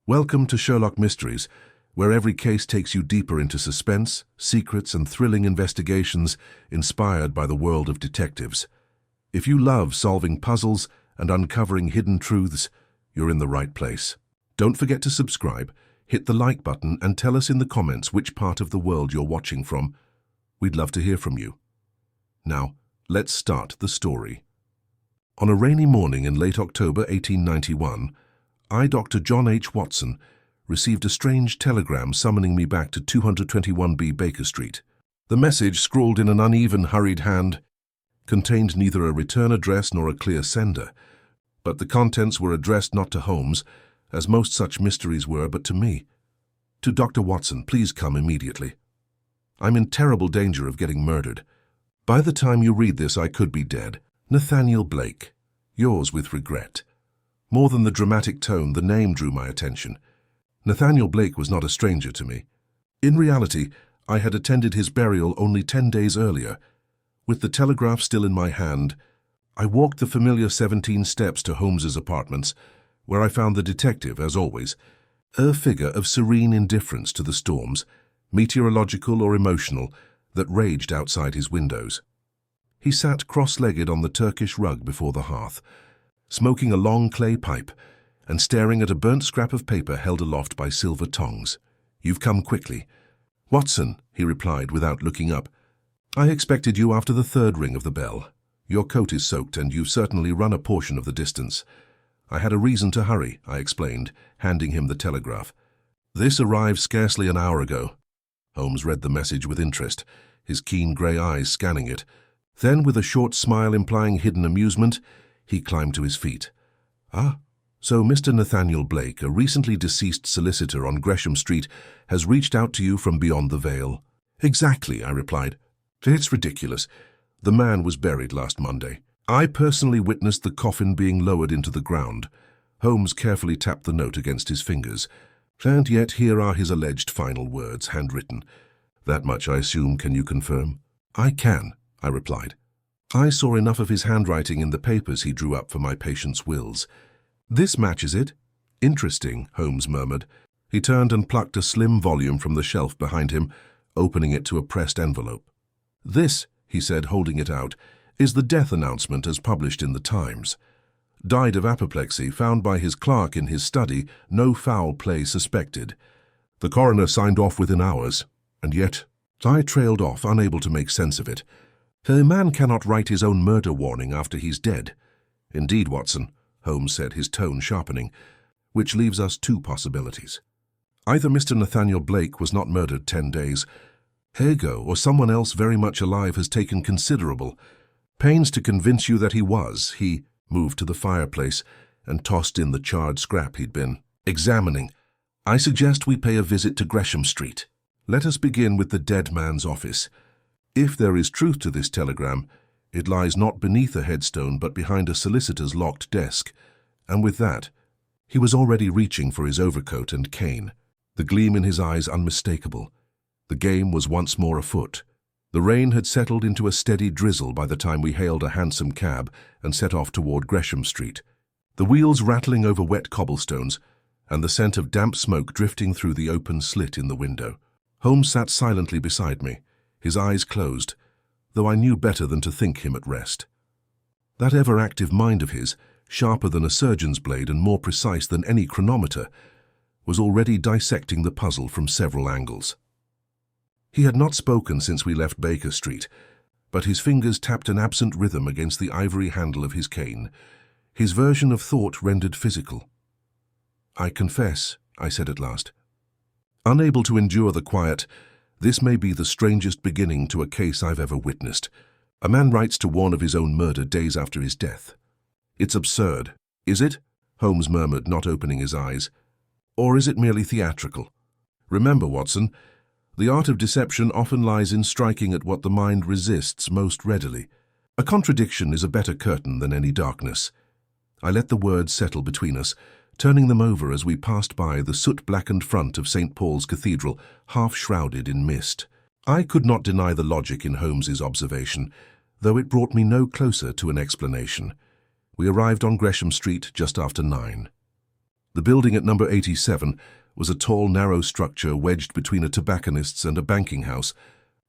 Welcome to Sherlock Mysteries, where every case takes you deeper into suspense, secrets, and thrilling investigations inspired by the world of detectives. If you love solving puzzles and uncovering hidden truths, you're in the right place. Don't forget to subscribe, hit the like button, and tell us in the comments which part of the world you're watching from. We'd love to hear from you. Now, let's start the story. On a rainy morning in late October 1891, I, Dr. John H. Watson, received a strange telegram summoning me back to 221B Baker Street. The message, scrawled in an uneven, hurried hand, contained neither a return address nor a clear sender, but the contents were addressed not to Holmes, as most such mysteries were, but to me. To Dr. Watson, please come immediately. I'm in terrible danger of getting murdered. By the time you read this, I could be dead. Nathaniel Blake. Yours with regret. More than the dramatic tone, the name drew my attention. Nathaniel Blake was not a stranger to me. In reality, I had attended his burial only 10 days earlier. With the telegraph still in my hand, I walked the familiar 17 steps to Holmes's apartments, where I found the detective, as always, a figure of serene indifference to the storms, meteorological or emotional, that raged outside his windows. He sat cross-legged on the Turkish rug before the hearth, smoking a long clay pipe and staring at a burnt scrap of paper held aloft by silver tongs. "You've come quickly." "Watson," he replied without looking up, "I expected you after the third ring of the bell. Your coat is soaked and you've certainly run a portion of the distance." "I had a reason to hurry," I explained, handing him the telegraph. "This arrived scarcely an hour ago." Holmes read the message with interest, his keen grey eyes scanning it. Then, with a short smile implying hidden amusement, he climbed to his feet. "Ah, so Mr. Nathaniel Blake, a recently deceased solicitor on Gresham Street, has reached out to you from beyond the veil." "Exactly," I replied. "It's ridiculous. The man was buried last Monday. I personally witnessed the coffin being lowered into the ground." Holmes carefully tapped the note against his fingers. "And yet here are his alleged final words, handwritten. That much, I assume, can you confirm?" "I can," I replied. "I saw enough of his handwriting in the papers he drew up for my patient's wills." "This matches it." "Interesting," Holmes murmured. He turned and plucked a slim volume from the shelf behind him, opening it to a pressed envelope. "This," he said, holding it out, "is the death announcement as published in the Times. Died of apoplexy, found by his clerk in his study, no foul play suspected. The coroner signed off within hours, and yet I trailed off, unable to make sense of it. A man cannot write his own murder warning after he's dead." "Indeed, Watson," Holmes said, his tone sharpening, "which leaves us two possibilities. Either Mr. Nathaniel Blake was not murdered 10 days ago, or someone else very much alive has taken considerable pains to convince you that he was." He moved to the fireplace and tossed in the charred scrap he'd been examining. "I suggest we pay a visit to Gresham Street. Let us begin with the dead man's office. If there is truth to this telegram, it lies not beneath a headstone but behind a solicitor's locked desk." And with that, he was already reaching for his overcoat and cane, the gleam in his eyes unmistakable. The game was once more afoot. The rain had settled into a steady drizzle by the time we hailed a hansom cab and set off toward Gresham Street, the wheels rattling over wet cobblestones and the scent of damp smoke drifting through the open slit in the window. Holmes sat silently beside me, his eyes closed, though I knew better than to think him at rest. That ever-active mind of his, sharper than a surgeon's blade and more precise than any chronometer, was already dissecting the puzzle from several angles. He had not spoken since we left Baker Street, but his fingers tapped an absent rhythm against the ivory handle of his cane, his version of thought rendered physical. "I confess," I said at last. Unable to endure the quiet, "this may be the strangest beginning to a case I've ever witnessed. A man writes to warn of his own murder days after his death. It's absurd." "Is it?" Holmes murmured, not opening his eyes. "Or is it merely theatrical? Remember, Watson, the art of deception often lies in striking at what the mind resists most readily. A contradiction is a better curtain than any darkness." I let the words settle between us, turning them over as we passed by the soot-blackened front of St. Paul's Cathedral, half shrouded in mist. I could not deny the logic in Holmes's observation, though it brought me no closer to an explanation. We arrived on Gresham Street just after 9. The building at number 87 was a tall, narrow structure wedged between a tobacconist's and a banking house,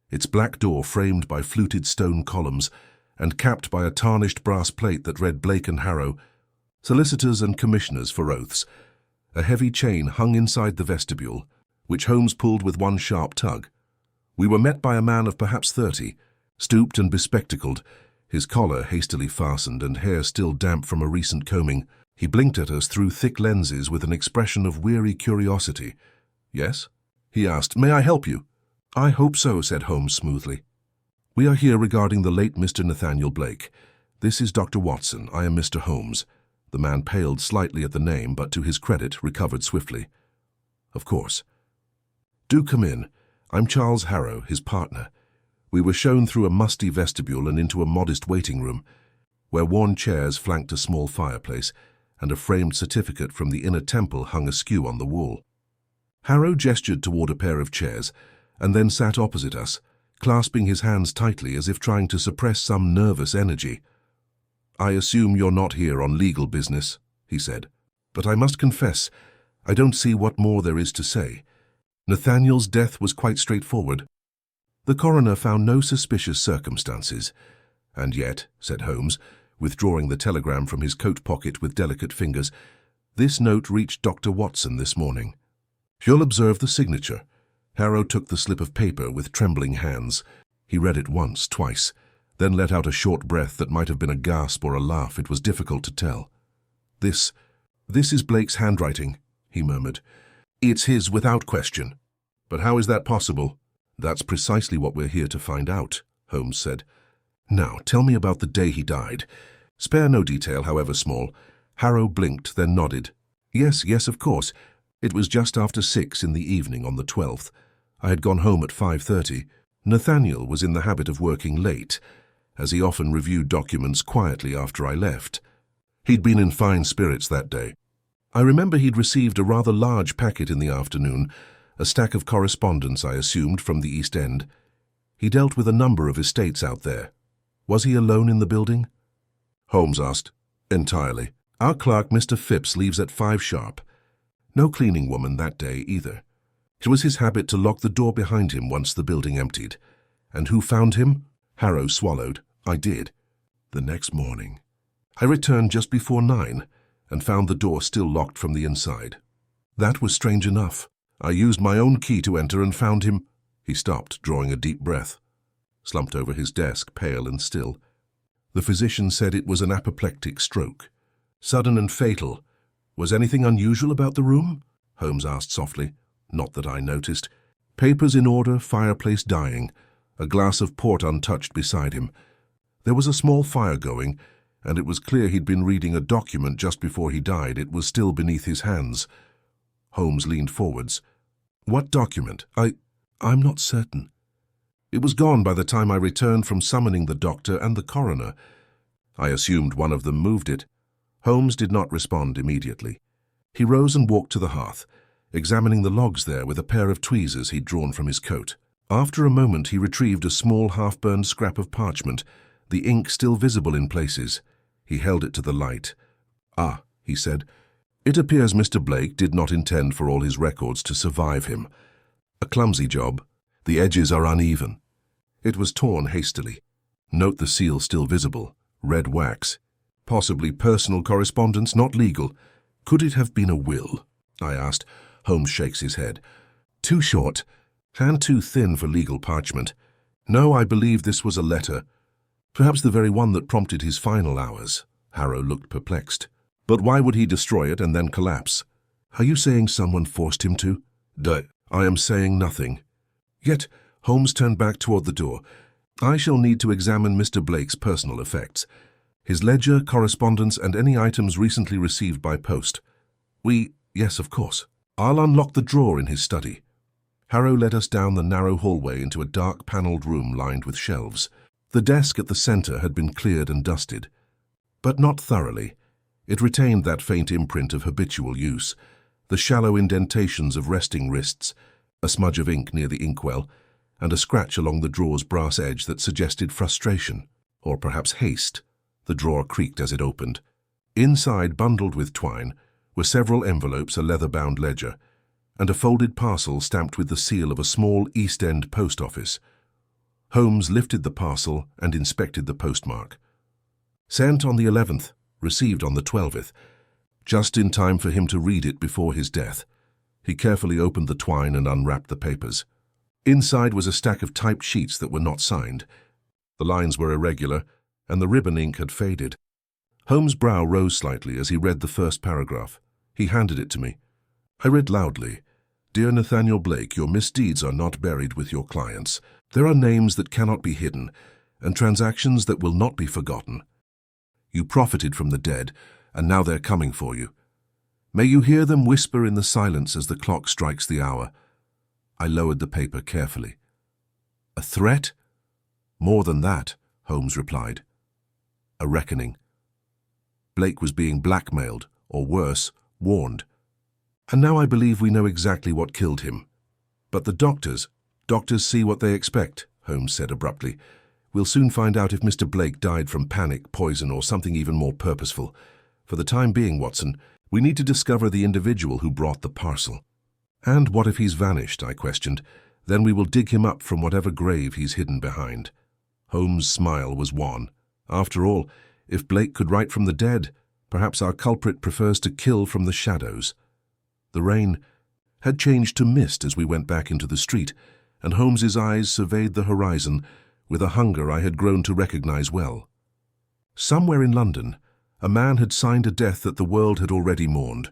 its black door framed by fluted stone columns and capped by a tarnished brass plate that read Blake and Harrow, solicitors and commissioners for oaths. A heavy chain hung inside the vestibule, which Holmes pulled with one sharp tug. We were met by a man of perhaps 30, stooped and bespectacled, his collar hastily fastened and hair still damp from a recent combing. He blinked at us through thick lenses with an expression of weary curiosity. "Yes?" he asked. "May I help you?" "I hope so," said Holmes smoothly. "We are here regarding the late Mr. Nathaniel Blake. This is Dr. Watson. I am Mr. Holmes." The man paled slightly at the name, but to his credit recovered swiftly. "Of course. Do come in. I'm Charles Harrow, his partner." We were shown through a musty vestibule and into a modest waiting room, where worn chairs flanked a small fireplace, and a framed certificate from the inner temple hung askew on the wall. Harrow gestured toward a pair of chairs, and then sat opposite us, clasping his hands tightly as if trying to suppress some nervous energy. "I assume you're not here on legal business," he said, "but I must confess, I don't see what more there is to say. Nathaniel's death was quite straightforward. The coroner found no suspicious circumstances. And yet," said Holmes, withdrawing the telegram from his coat pocket with delicate fingers, "this note reached Dr. Watson this morning. You'll observe the signature." Harrow took the slip of paper with trembling hands. He read it once, twice, then let out a short breath that might have been a gasp or a laugh. It was difficult to tell. This is Blake's handwriting," he murmured. "It's his without question." "But how is that possible?" "That's precisely what we're here to find out," Holmes said. "Now, tell me about the day he died. Spare no detail, however small." Harrow blinked, then nodded. Yes, of course. It was just after 6 in the evening on the 12th. I had gone home at 5:30. Nathaniel was in the habit of working late, as he often reviewed documents quietly after I left. He'd been in fine spirits that day. I remember he'd received a rather large packet in the afternoon, a stack of correspondence, I assumed, from the East End. He dealt with a number of estates out there. Was he alone in the building?" Holmes asked. "Entirely. Our clerk, Mr. Phipps, leaves at 5 sharp. No cleaning woman that day either. It was his habit to lock the door behind him once the building emptied. And who found him?" Harrow swallowed. "I did. The next morning. I returned just before 9 and found the door still locked from the inside. That was strange enough. I used my own key to enter and found him." He stopped, drawing a deep breath, slumped over his desk, pale and still. "The physician said it was an apoplectic stroke. Sudden and fatal. Was anything unusual about the room?" Holmes asked softly. "Not that I noticed. Papers in order, fireplace dying, a glass of port untouched beside him. There was a small fire going, and it was clear he'd been reading a document just before he died. It was still beneath his hands." Holmes leaned forwards. "What document?" I'm not certain. It was gone by the time I returned from summoning the doctor and the coroner. I assumed one of them moved it." Holmes did not respond immediately. He rose and walked to the hearth, examining the logs there with a pair of tweezers he'd drawn from his coat. After a moment he retrieved a small half-burned scrap of parchment, the ink still visible in places. He held it to the light. "Ah," he said, "it appears Mr. Blake did not intend for all his records to survive him. A clumsy job. The edges are uneven. It was torn hastily. Note the seal still visible, red wax. Possibly personal correspondence, not legal. Could it have been a will?" I asked. Holmes shakes his head. "Too short, and too thin for legal parchment. No, I believe this was a letter. Perhaps the very one that prompted his final hours." Harrow looked perplexed. "But why would he destroy it and then collapse?" "Are you saying someone forced him to?" "I am saying nothing." Yet Holmes turned back toward the door. "I shall need to examine Mr. Blake's personal effects. His ledger, correspondence, and any items recently received by post. Yes, of course. I'll unlock the drawer in his study." Harrow led us down the narrow hallway into a dark panelled room lined with shelves. The desk at the center had been cleared and dusted, but not thoroughly. It retained that faint imprint of habitual use, the shallow indentations of resting wrists, a smudge of ink near the inkwell, and a scratch along the drawer's brass edge that suggested frustration, or perhaps haste. The drawer creaked as it opened. Inside, bundled with twine, were several envelopes, a leather-bound ledger, and a folded parcel stamped with the seal of a small East End post office. Holmes lifted the parcel and inspected the postmark. Sent on the 11th, received on the 12th, just in time for him to read it before his death. He carefully opened the twine and unwrapped the papers. Inside was a stack of typed sheets that were not signed. The lines were irregular, and the ribbon ink had faded. Holmes' brow rose slightly as he read the first paragraph. He handed it to me. I read loudly, "Dear Nathaniel Blake, your misdeeds are not buried with your clients. There are names that cannot be hidden, and transactions that will not be forgotten. You profited from the dead, and now they're coming for you. May you hear them whisper in the silence as the clock strikes the hour." I lowered the paper carefully. "A threat?" "More than that," Holmes replied. "A reckoning. Blake was being blackmailed, or worse, warned. And now I believe we know exactly what killed him. But the doctors see what they expect," Holmes said abruptly. "We'll soon find out if Mr. Blake died from panic, poison, or something even more purposeful. For the time being, Watson, we need to discover the individual who brought the parcel." "And what if he's vanished?" I questioned. "Then we will dig him up from whatever grave he's hidden behind." Holmes' smile was wan. After all, if Blake could write from the dead, perhaps our culprit prefers to kill from the shadows. The rain had changed to mist as we went back into the street, and Holmes's eyes surveyed the horizon with a hunger I had grown to recognize well. Somewhere in London, a man had signed a death that the world had already mourned,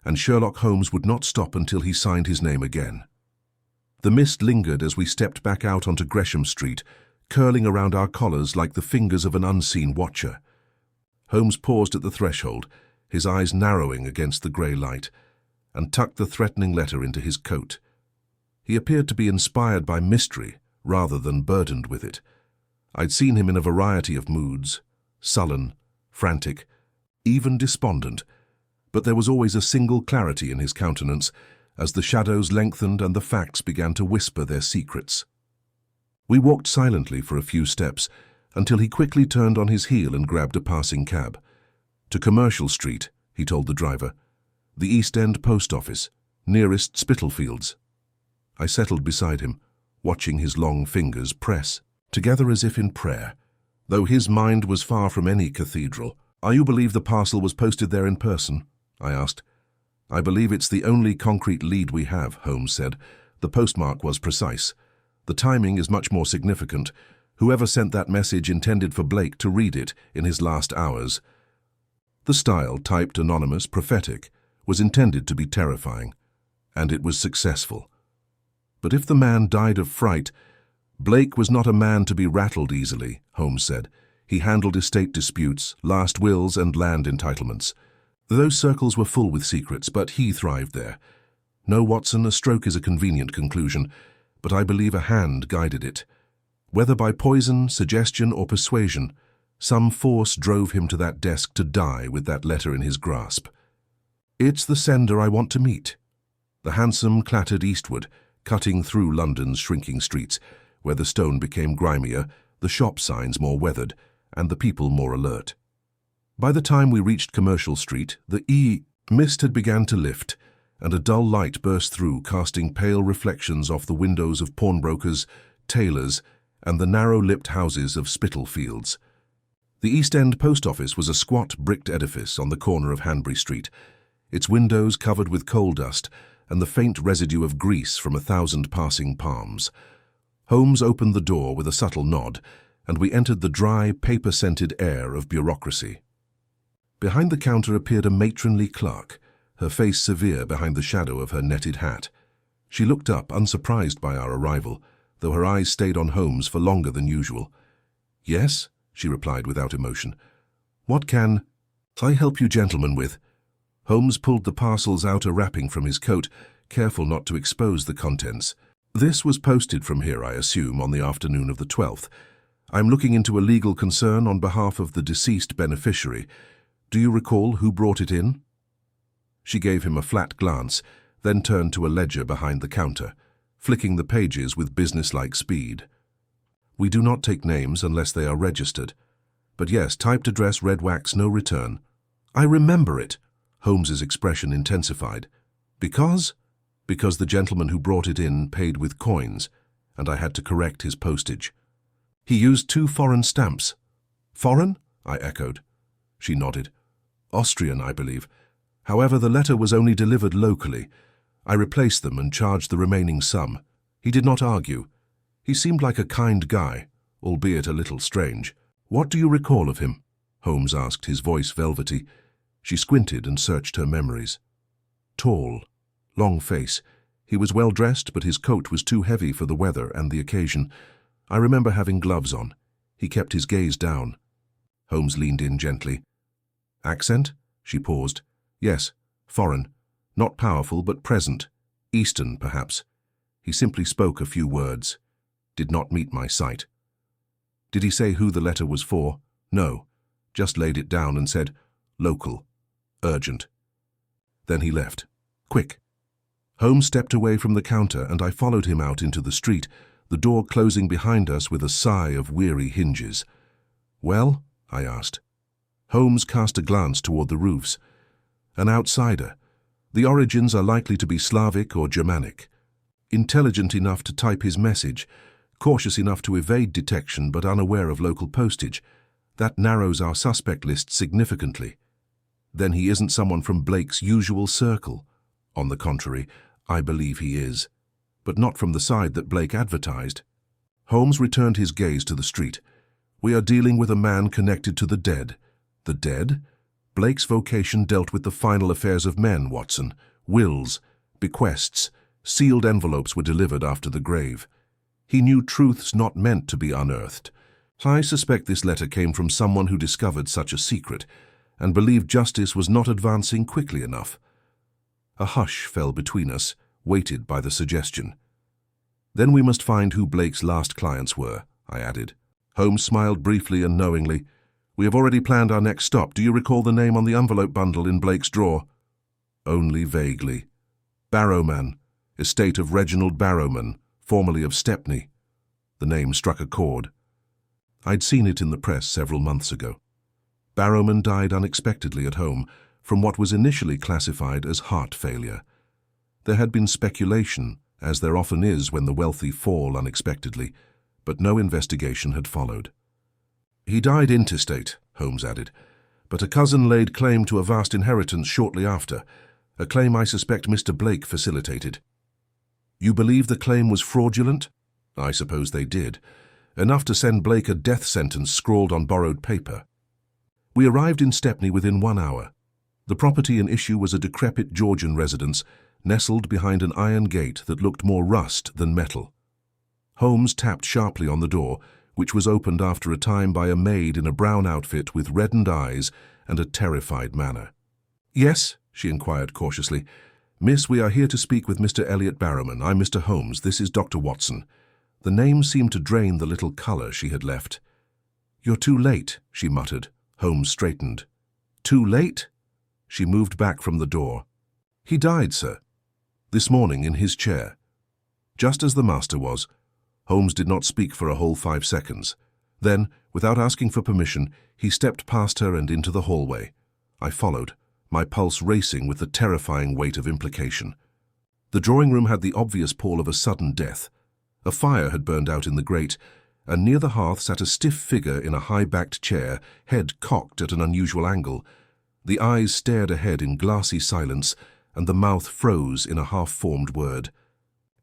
and Sherlock Holmes would not stop until he signed his name again. The mist lingered as we stepped back out onto Gresham Street, curling around our collars like the fingers of an unseen watcher. Holmes paused at the threshold, his eyes narrowing against the grey light, and tucked the threatening letter into his coat. He appeared to be inspired by mystery rather than burdened with it. I'd seen him in a variety of moods, sullen, frantic, even despondent, but there was always a single clarity in his countenance as the shadows lengthened and the facts began to whisper their secrets. We walked silently for a few steps until he quickly turned on his heel and grabbed a passing cab. "To Commercial Street," he told the driver. "The East End post office, nearest Spitalfields." I settled beside him, watching his long fingers press together as if in prayer, though his mind was far from any cathedral. "Are you believe the parcel was posted there in person?" I asked. "I believe it's the only concrete lead we have," Holmes said. "The postmark was precise. The timing is much more significant. Whoever sent that message intended for Blake to read it in his last hours." The style, typed anonymous, prophetic, was intended to be terrifying, and it was successful. But if the man died of fright, Blake was not a man to be rattled easily, Holmes said. He handled estate disputes, last wills, and land entitlements. Those circles were full with secrets, but he thrived there. No, Watson, a stroke is a convenient conclusion, but I believe a hand guided it. Whether by poison, suggestion, or persuasion, some force drove him to that desk to die with that letter in his grasp. "It's the sender I want to meet." The hansom clattered eastward, cutting through London's shrinking streets, where the stone became grimier, the shop signs more weathered, and the people more alert. By the time we reached Commercial Street, the mist had begun to lift, and a dull light burst through, casting pale reflections off the windows of pawnbrokers, tailors, and the narrow-lipped houses of Spitalfields. The East End post office was a squat bricked edifice on the corner of Hanbury Street, its windows covered with coal dust and the faint residue of grease from 1,000 passing palms. Holmes opened the door with a subtle nod, and we entered the dry, paper-scented air of bureaucracy. Behind the counter appeared a matronly clerk, her face severe behind the shadow of her netted hat. She looked up, unsurprised by our arrival, though her eyes stayed on Holmes for longer than usual. "Yes," she replied without emotion. "What can I help you gentlemen with?" Holmes pulled the parcel's outer wrapping from his coat, careful not to expose the contents. "This was posted from here, I assume, on the afternoon of the 12th. I'm looking into a legal concern on behalf of the deceased beneficiary. Do you recall who brought it in?" She gave him a flat glance, then turned to a ledger behind the counter, flicking the pages with businesslike speed. "We do not take names unless they are registered. But yes, typed address, red wax, no return." "I remember it," Holmes's expression intensified. Because? Because the gentleman who brought it in paid with coins, and I had to correct his postage. He used 2 foreign stamps. Foreign? I echoed. She nodded. Austrian, I believe. However, the letter was only delivered locally. I replaced them and charged the remaining sum. He did not argue. He seemed like a kind guy, albeit a little strange. What do you recall of him? Holmes asked, his voice velvety. She squinted and searched her memories. Tall, long face. He was well dressed, but his coat was too heavy for the weather and the occasion. I remember having gloves on. He kept his gaze down. Holmes leaned in gently. Accent? She paused. Yes, foreign. Not powerful, but present. Eastern, perhaps. He simply spoke a few words. Did not meet my sight. Did he say who the letter was for? No. Just laid it down and said, local. Urgent. Then he left. Quick. Holmes stepped away from the counter and I followed him out into the street, the door closing behind us with a sigh of weary hinges. Well? I asked. Holmes cast a glance toward the roofs. An outsider. The origins are likely to be Slavic or Germanic. Intelligent enough to type his message, cautious enough to evade detection but unaware of local postage. That narrows our suspect list significantly. Then he isn't someone from Blake's usual circle. On the contrary, I believe he is. But not from the side that Blake advertised. Holmes returned his gaze to the street. We are dealing with a man connected to the dead. The dead? Blake's vocation dealt with the final affairs of men, Watson. Wills, bequests, sealed envelopes were delivered after the grave. He knew truths not meant to be unearthed. I suspect this letter came from someone who discovered such a secret and believed justice was not advancing quickly enough. A hush fell between us, weighted by the suggestion. Then we must find who Blake's last clients were, I added. Holmes smiled briefly and knowingly. We have already planned our next stop. Do you recall the name on the envelope bundle in Blake's drawer? Only vaguely. Barrowman, estate of Reginald Barrowman, formerly of Stepney. The name struck a chord. I'd seen it in the press several months ago. Barrowman died unexpectedly at home from what was initially classified as heart failure. There had been speculation, as there often is when the wealthy fall unexpectedly, but no investigation had followed. He died intestate, Holmes added, but a cousin laid claim to a vast inheritance shortly after, a claim I suspect Mr. Blake facilitated. You believe the claim was fraudulent? I suppose they did. Enough to send Blake a death sentence scrawled on borrowed paper. We arrived in Stepney within 1 hour. The property in issue was a decrepit Georgian residence, nestled behind an iron gate that looked more rust than metal. Holmes tapped sharply on the door, which was opened after a time by a maid in a brown outfit with reddened eyes and a terrified manner. Yes, she inquired cautiously. Miss, we are here to speak with Mr. Elliot Barrowman. I'm Mr. Holmes. This is Dr. Watson. The name seemed to drain the little colour she had left. You're too late, she muttered. Holmes straightened. Too late? She moved back from the door. He died, sir. This morning in his chair. Just as the master was. Holmes did not speak for a whole 5 seconds. Then, without asking for permission, he stepped past her and into the hallway. I followed, my pulse racing with the terrifying weight of implication. The drawing room had the obvious pall of a sudden death. A fire had burned out in the grate, and near the hearth sat a stiff figure in a high-backed chair, head cocked at an unusual angle. The eyes stared ahead in glassy silence, and the mouth froze in a half-formed word.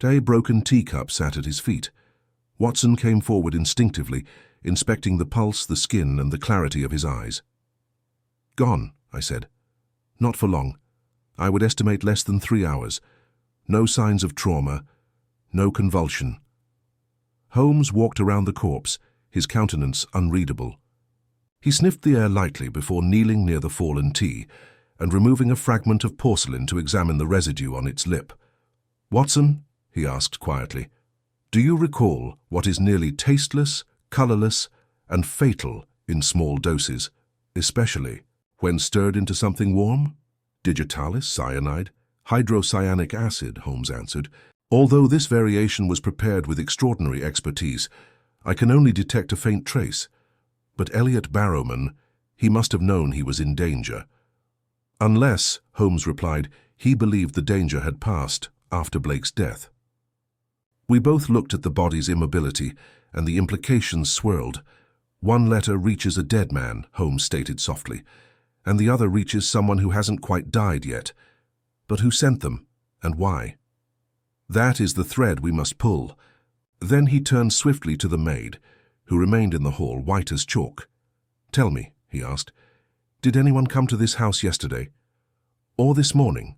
A broken teacup sat at his feet. Watson came forward instinctively, inspecting the pulse, the skin, and the clarity of his eyes. Gone, I said. Not for long. I would estimate less than 3 hours. No signs of trauma, no convulsion. Holmes walked around the corpse, his countenance unreadable. He sniffed the air lightly before kneeling near the fallen tea and removing a fragment of porcelain to examine the residue on its lip. Watson, he asked quietly, do you recall what is nearly tasteless, colourless, and fatal in small doses, especially when stirred into something warm? Digitalis, cyanide, hydrocyanic acid, Holmes answered. Although this variation was prepared with extraordinary expertise, I can only detect a faint trace. But Elliot Barrowman, he must have known he was in danger. Unless, Holmes replied, he believed the danger had passed after Blake's death. We both looked at the body's immobility, and the implications swirled. One letter reaches a dead man, Holmes stated softly, and the other reaches someone who hasn't quite died yet. But who sent them, and why? That is the thread we must pull. Then he turned swiftly to the maid, who remained in the hall, white as chalk. "Tell me," he asked, "did anyone come to this house yesterday? Or this morning?"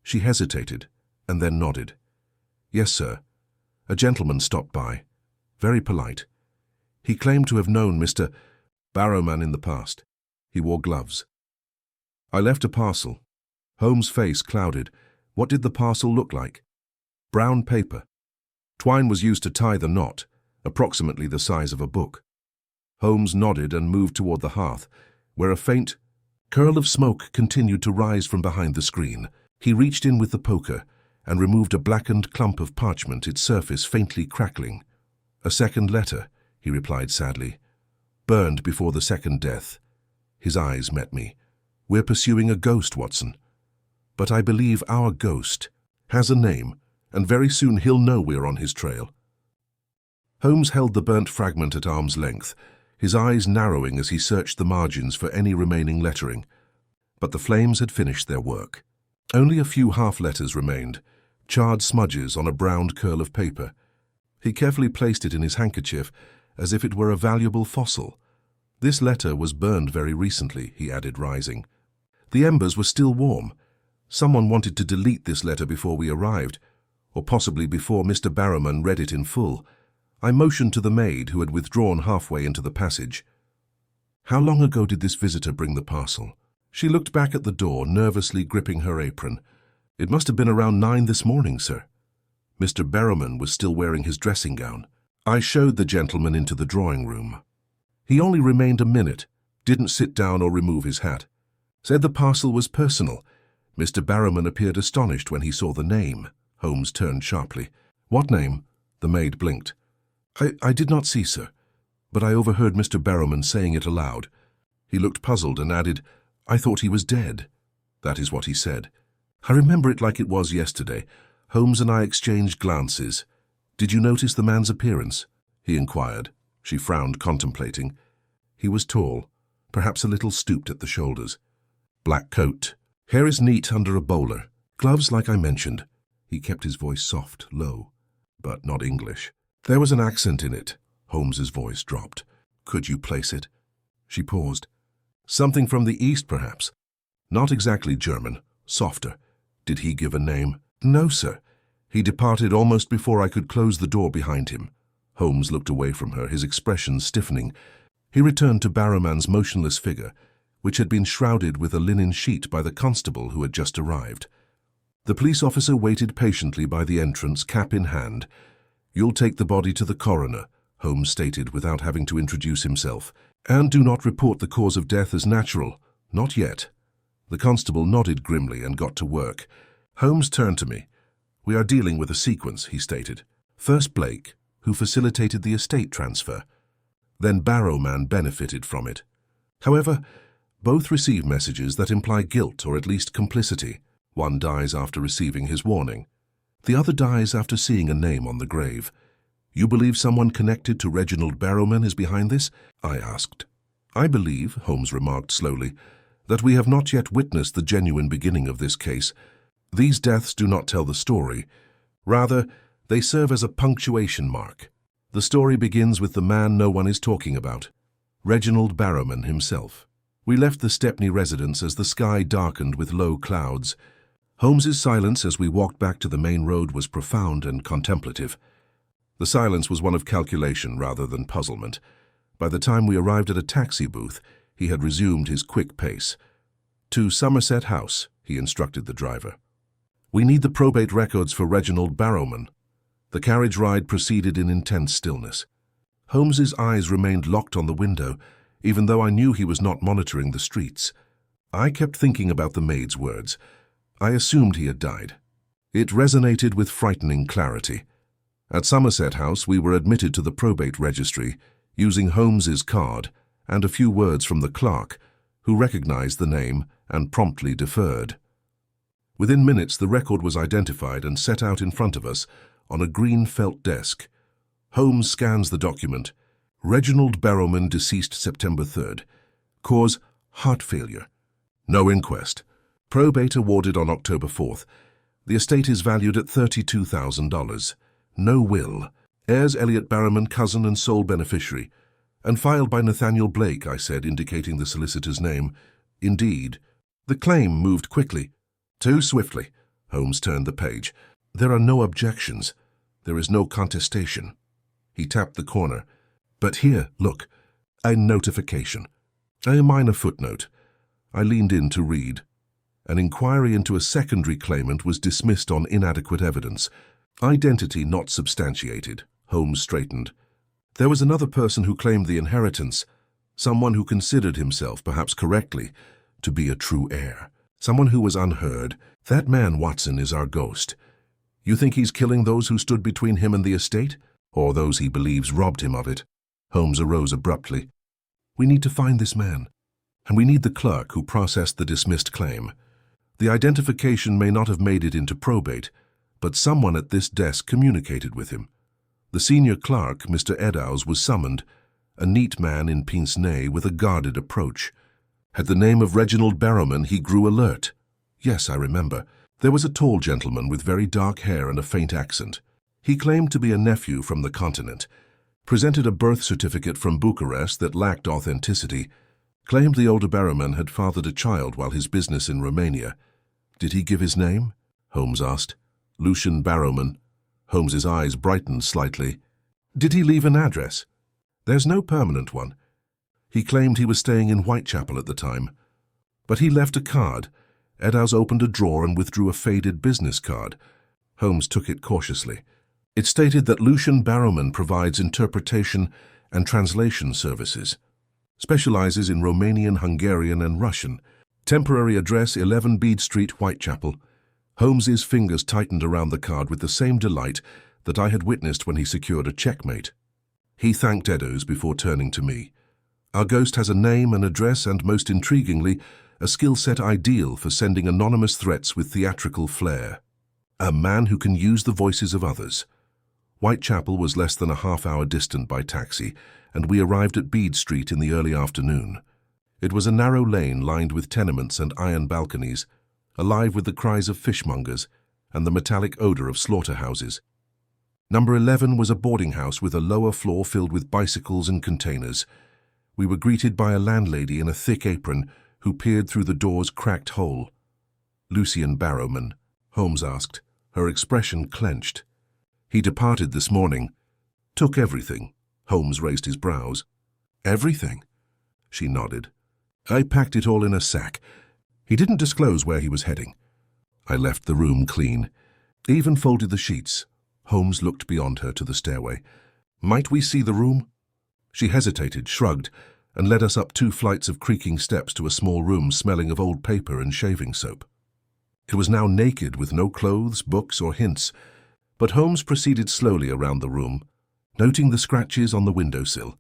She hesitated, and then nodded. "Yes, sir. A gentleman stopped by. Very polite. He claimed to have known Mr. Barrowman in the past. He wore gloves. I left a parcel." Holmes' face clouded. What did the parcel look like? Brown paper. Twine was used to tie the knot, approximately the size of a book. Holmes nodded and moved toward the hearth, where a faint curl of smoke continued to rise from behind the screen. He reached in with the poker and removed a blackened clump of parchment, its surface faintly crackling. "A second letter," he replied sadly. "Burned before the second death." His eyes met me. "We're pursuing a ghost, Watson. But I believe our ghost has a name, and very soon he'll know we're on his trail." Holmes held the burnt fragment at arm's length, his eyes narrowing as he searched the margins for any remaining lettering. But the flames had finished their work. Only a few half-letters remained, charred smudges on a browned curl of paper. He carefully placed it in his handkerchief, as if it were a valuable fossil. "This letter was burned very recently," he added, rising. "The embers were still warm. Someone wanted to delete this letter before we arrived, or possibly before Mr. Barrowman read it in full." I motioned to the maid, who had withdrawn halfway into the passage. "How long ago did this visitor bring the parcel?" She looked back at the door, nervously gripping her apron. "It must have been around 9 this morning, sir. Mr. Barrowman was still wearing his dressing gown. I showed the gentleman into the drawing room. He only remained a minute, didn't sit down or remove his hat. Said the parcel was personal. Mr. Barrowman appeared astonished when he saw the name." Holmes turned sharply. "What name?" The maid blinked. I did not see, sir, but I overheard Mr. Barrowman saying it aloud. He looked puzzled and added, "I thought he was dead." That is what he said. I remember it like it was yesterday. Holmes and I exchanged glances. "Did you notice the man's appearance?" he inquired. She frowned, contemplating. He was tall, perhaps a little stooped at the shoulders. Black coat. Hair is neat under a bowler. Gloves, like I mentioned. He kept his voice soft, low, but not English. There was an accent in it. Holmes's voice dropped. "Could you place it?" She paused. "Something from the East, perhaps. Not exactly German. Softer. Did he give a name?" "No, sir. He departed almost before I could close the door behind him." Holmes looked away from her, his expression stiffening. He returned to Barrowman's motionless figure, which had been shrouded with a linen sheet by the constable who had just arrived. The police officer waited patiently by the entrance, cap in hand. "You'll take the body to the coroner," Holmes stated without having to introduce himself. "And do not report the cause of death as natural. Not yet." The constable nodded grimly and got to work. Holmes turned to me. "We are dealing with a sequence," he stated. "First Blake, who facilitated the estate transfer. Then Barrowman benefited from it. However, both receive messages that imply guilt or at least complicity. One dies after receiving his warning. The other dies after seeing a name on the grave. You believe someone connected to Reginald Barrowman is behind this?" I asked. "I believe," Holmes remarked slowly, "that we have not yet witnessed the genuine beginning of this case. These deaths do not tell the story. Rather, they serve as a punctuation mark. The story begins with the man no one is talking about, Reginald Barrowman himself." We left the Stepney residence as the sky darkened with low clouds. Holmes's silence as we walked back to the main road was profound and contemplative. The silence was one of calculation rather than puzzlement. By the time we arrived at a taxi booth, he had resumed his quick pace. "To Somerset House," he instructed the driver. "We need the probate records for Reginald Barrowman." The carriage ride proceeded in intense stillness. Holmes's eyes remained locked on the window, even though I knew he was not monitoring the streets. I kept thinking about the maid's words. I assumed he had died. It resonated with frightening clarity. At Somerset House, we were admitted to the probate registry, using Holmes's card and a few words from the clerk, who recognized the name and promptly deferred. Within minutes, the record was identified and set out in front of us on a green felt desk. Holmes scans the document. Reginald Barrowman, deceased September 3rd. Cause, heart failure. No inquest. Probate awarded on October 4th. The estate is valued at $32,000. No will. Heirs Elliot Barrowman, cousin and sole beneficiary. And filed by Nathaniel Blake, I said, indicating the solicitor's name. Indeed. The claim moved quickly. Too swiftly. Holmes turned the page. There are no objections. There is no contestation. He tapped the corner. But here, look. A notification. A minor footnote. I leaned in to read. An inquiry into a secondary claimant was dismissed on inadequate evidence. Identity not substantiated. Holmes straightened. There was another person who claimed the inheritance. Someone who considered himself, perhaps correctly, to be a true heir. Someone who was unheard. That man, Watson, is our ghost. You think he's killing those who stood between him and the estate? Or those he believes robbed him of it? Holmes arose abruptly. We need to find this man. And we need the clerk who processed the dismissed claim. The identification may not have made it into probate, but someone at this desk communicated with him. The senior clerk, Mr. Eddowes, was summoned, a neat man in pince-nez with a guarded approach. At the name of Reginald Barrowman, he grew alert. Yes, I remember. There was a tall gentleman with very dark hair and a faint accent. He claimed to be a nephew from the continent, presented a birth certificate from Bucharest that lacked authenticity, claimed the older Barrowman had fathered a child while his business in Romania. Did he give his name? Holmes asked. Lucian Barrowman. Holmes's eyes brightened slightly. Did he leave an address? There's no permanent one. He claimed he was staying in Whitechapel at the time. But he left a card. Eddowes opened a drawer and withdrew a faded business card. Holmes took it cautiously. It stated that Lucian Barrowman provides interpretation and translation services. Specializes in Romanian, Hungarian and Russian. Temporary address 11 Bede Street, Whitechapel. Holmes's fingers tightened around the card with the same delight that I had witnessed when he secured a checkmate. He thanked Eddowes before turning to me. Our ghost has a name, an address, and, most intriguingly, a skill set ideal for sending anonymous threats with theatrical flair. A man who can use the voices of others. Whitechapel was less than a half-hour distant by taxi, and we arrived at Bede Street in the early afternoon. It was a narrow lane lined with tenements and iron balconies, alive with the cries of fishmongers and the metallic odor of slaughterhouses. Number 11 was a boarding house with a lower floor filled with bicycles and containers. We were greeted by a landlady in a thick apron who peered through the door's cracked hole. Lucian Barrowman, Holmes asked, her expression clenched. He departed this morning. Took everything. Holmes raised his brows. Everything? She nodded. I packed it all in a sack. He didn't disclose where he was heading. I left the room clean. Even folded the sheets. Holmes looked beyond her to the stairway. Might we see the room? She hesitated, shrugged, and led us up 2 flights of creaking steps to a small room smelling of old paper and shaving soap. It was now naked with no clothes, books, or hints, but Holmes proceeded slowly around the room, noting the scratches on the windowsill,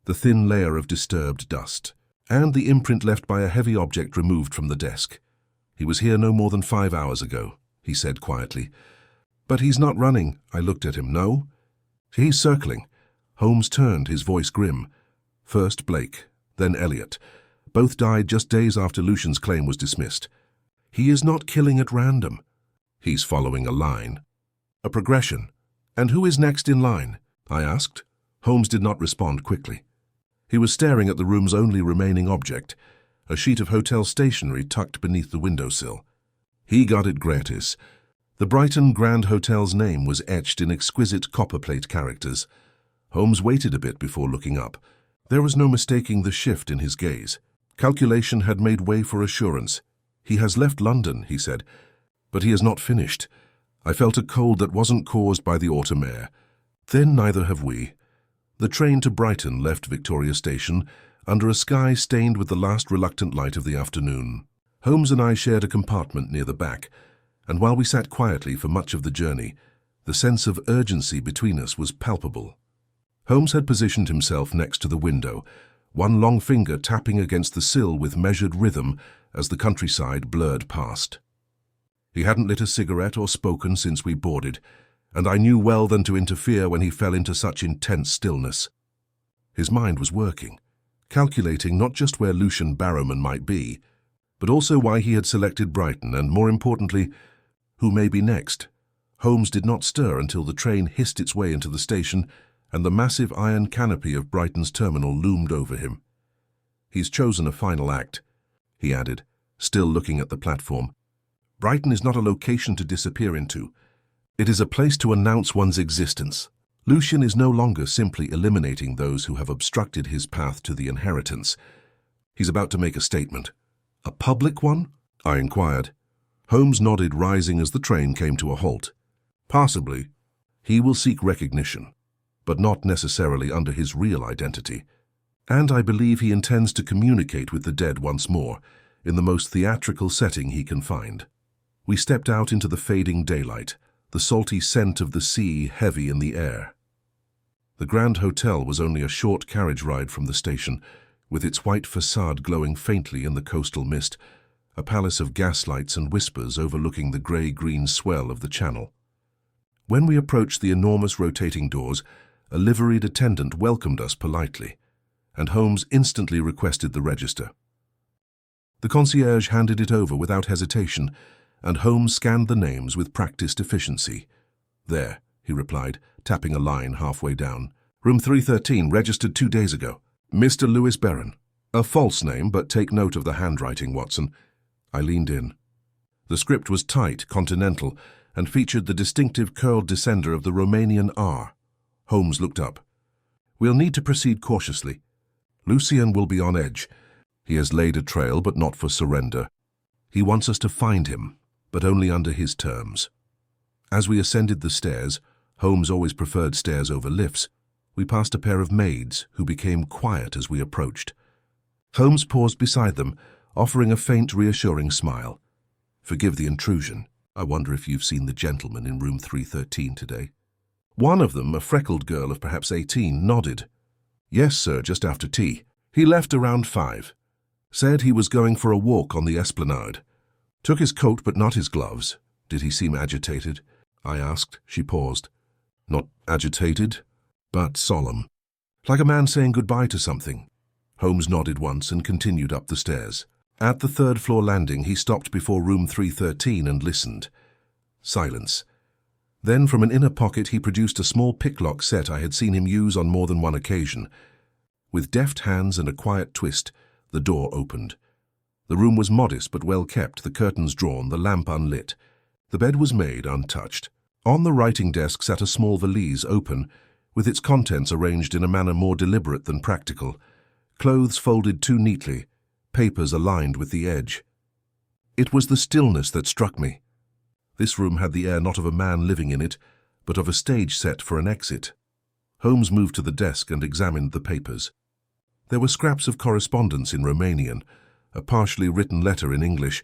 the thin layer of disturbed dust, and the imprint left by a heavy object removed from the desk. He was here no more than 5 hours ago, he said quietly. But he's not running. I looked at him. No? He's circling. Holmes turned, his voice grim. First Blake, then Elliot. Both died just days after Lucian's claim was dismissed. He is not killing at random. He's following a line. A progression. And who is next in line? I asked. Holmes did not respond quickly. He was staring at the room's only remaining object, a sheet of hotel stationery tucked beneath the windowsill. He got it gratis. The Brighton Grand Hotel's name was etched in exquisite copperplate characters. Holmes waited a bit before looking up. There was no mistaking the shift in his gaze. Calculation had made way for assurance. He has left London, he said, but he has not finished. I felt a cold that wasn't caused by the autumn air. Then neither have we. The train to Brighton left Victoria Station under a sky stained with the last reluctant light of the afternoon. Holmes and I shared a compartment near the back, and while we sat quietly for much of the journey, the sense of urgency between us was palpable. Holmes had positioned himself next to the window, one long finger tapping against the sill with measured rhythm as the countryside blurred past. He hadn't lit a cigarette or spoken since we boarded, and I knew well then to interfere when he fell into such intense stillness. His mind was working, calculating not just where Lucian Barrowman might be, but also why he had selected Brighton and, more importantly, who may be next. Holmes did not stir until the train hissed its way into the station and the massive iron canopy of Brighton's terminal loomed over him. "He's chosen a final act," he added, still looking at the platform. "Brighton is not a location to disappear into. It is a place to announce one's existence. Lucian is no longer simply eliminating those who have obstructed his path to the inheritance. He's about to make a statement." "A public one?" I inquired. Holmes nodded, rising as the train came to a halt. "Possibly. He will seek recognition, but not necessarily under his real identity. And I believe he intends to communicate with the dead once more, in the most theatrical setting he can find." We stepped out into the fading daylight, the salty scent of the sea heavy in the air. The Grand Hotel was only a short carriage ride from the station, with its white facade glowing faintly in the coastal mist, a palace of gaslights and whispers overlooking the grey-green swell of the channel. When we approached the enormous rotating doors, a liveried attendant welcomed us politely, and Holmes instantly requested the register. The concierge handed it over without hesitation, and Holmes scanned the names with practiced efficiency. "There," he replied, tapping a line halfway down. "Room 313, registered 2 days ago. Mr. Lewis Barron. A false name, but take note of the handwriting, Watson." I leaned in. The script was tight, continental, and featured the distinctive curled descender of the Romanian R. Holmes looked up. "We'll need to proceed cautiously. Lucian will be on edge. He has laid a trail, but not for surrender. He wants us to find him, but only under his terms." As we ascended the stairs, Holmes always preferred stairs over lifts, we passed a pair of maids who became quiet as we approached. Holmes paused beside them, offering a faint, reassuring smile. "Forgive the intrusion. I wonder if you've seen the gentleman in room 313 today." One of them, a freckled girl of perhaps 18, nodded. "Yes, sir, just after tea. He left around 5. Said he was going for a walk on the esplanade. Took his coat but not his gloves. Did he seem agitated?" I asked. She paused. "Not agitated, but solemn. Like a man saying goodbye to something." Holmes nodded once and continued up the stairs. At the third-floor landing, he stopped before room 313 and listened. Silence. Then from an inner pocket he produced a small picklock set I had seen him use on more than one occasion. With deft hands and a quiet twist, the door opened. The room was modest but well kept, the curtains drawn, the lamp unlit. The bed was made untouched. On the writing desk sat a small valise open, with its contents arranged in a manner more deliberate than practical. Clothes folded too neatly, papers aligned with the edge. It was the stillness that struck me. This room had the air not of a man living in it, but of a stage set for an exit. Holmes moved to the desk and examined the papers. There were scraps of correspondence in Romanian, a partially written letter in English.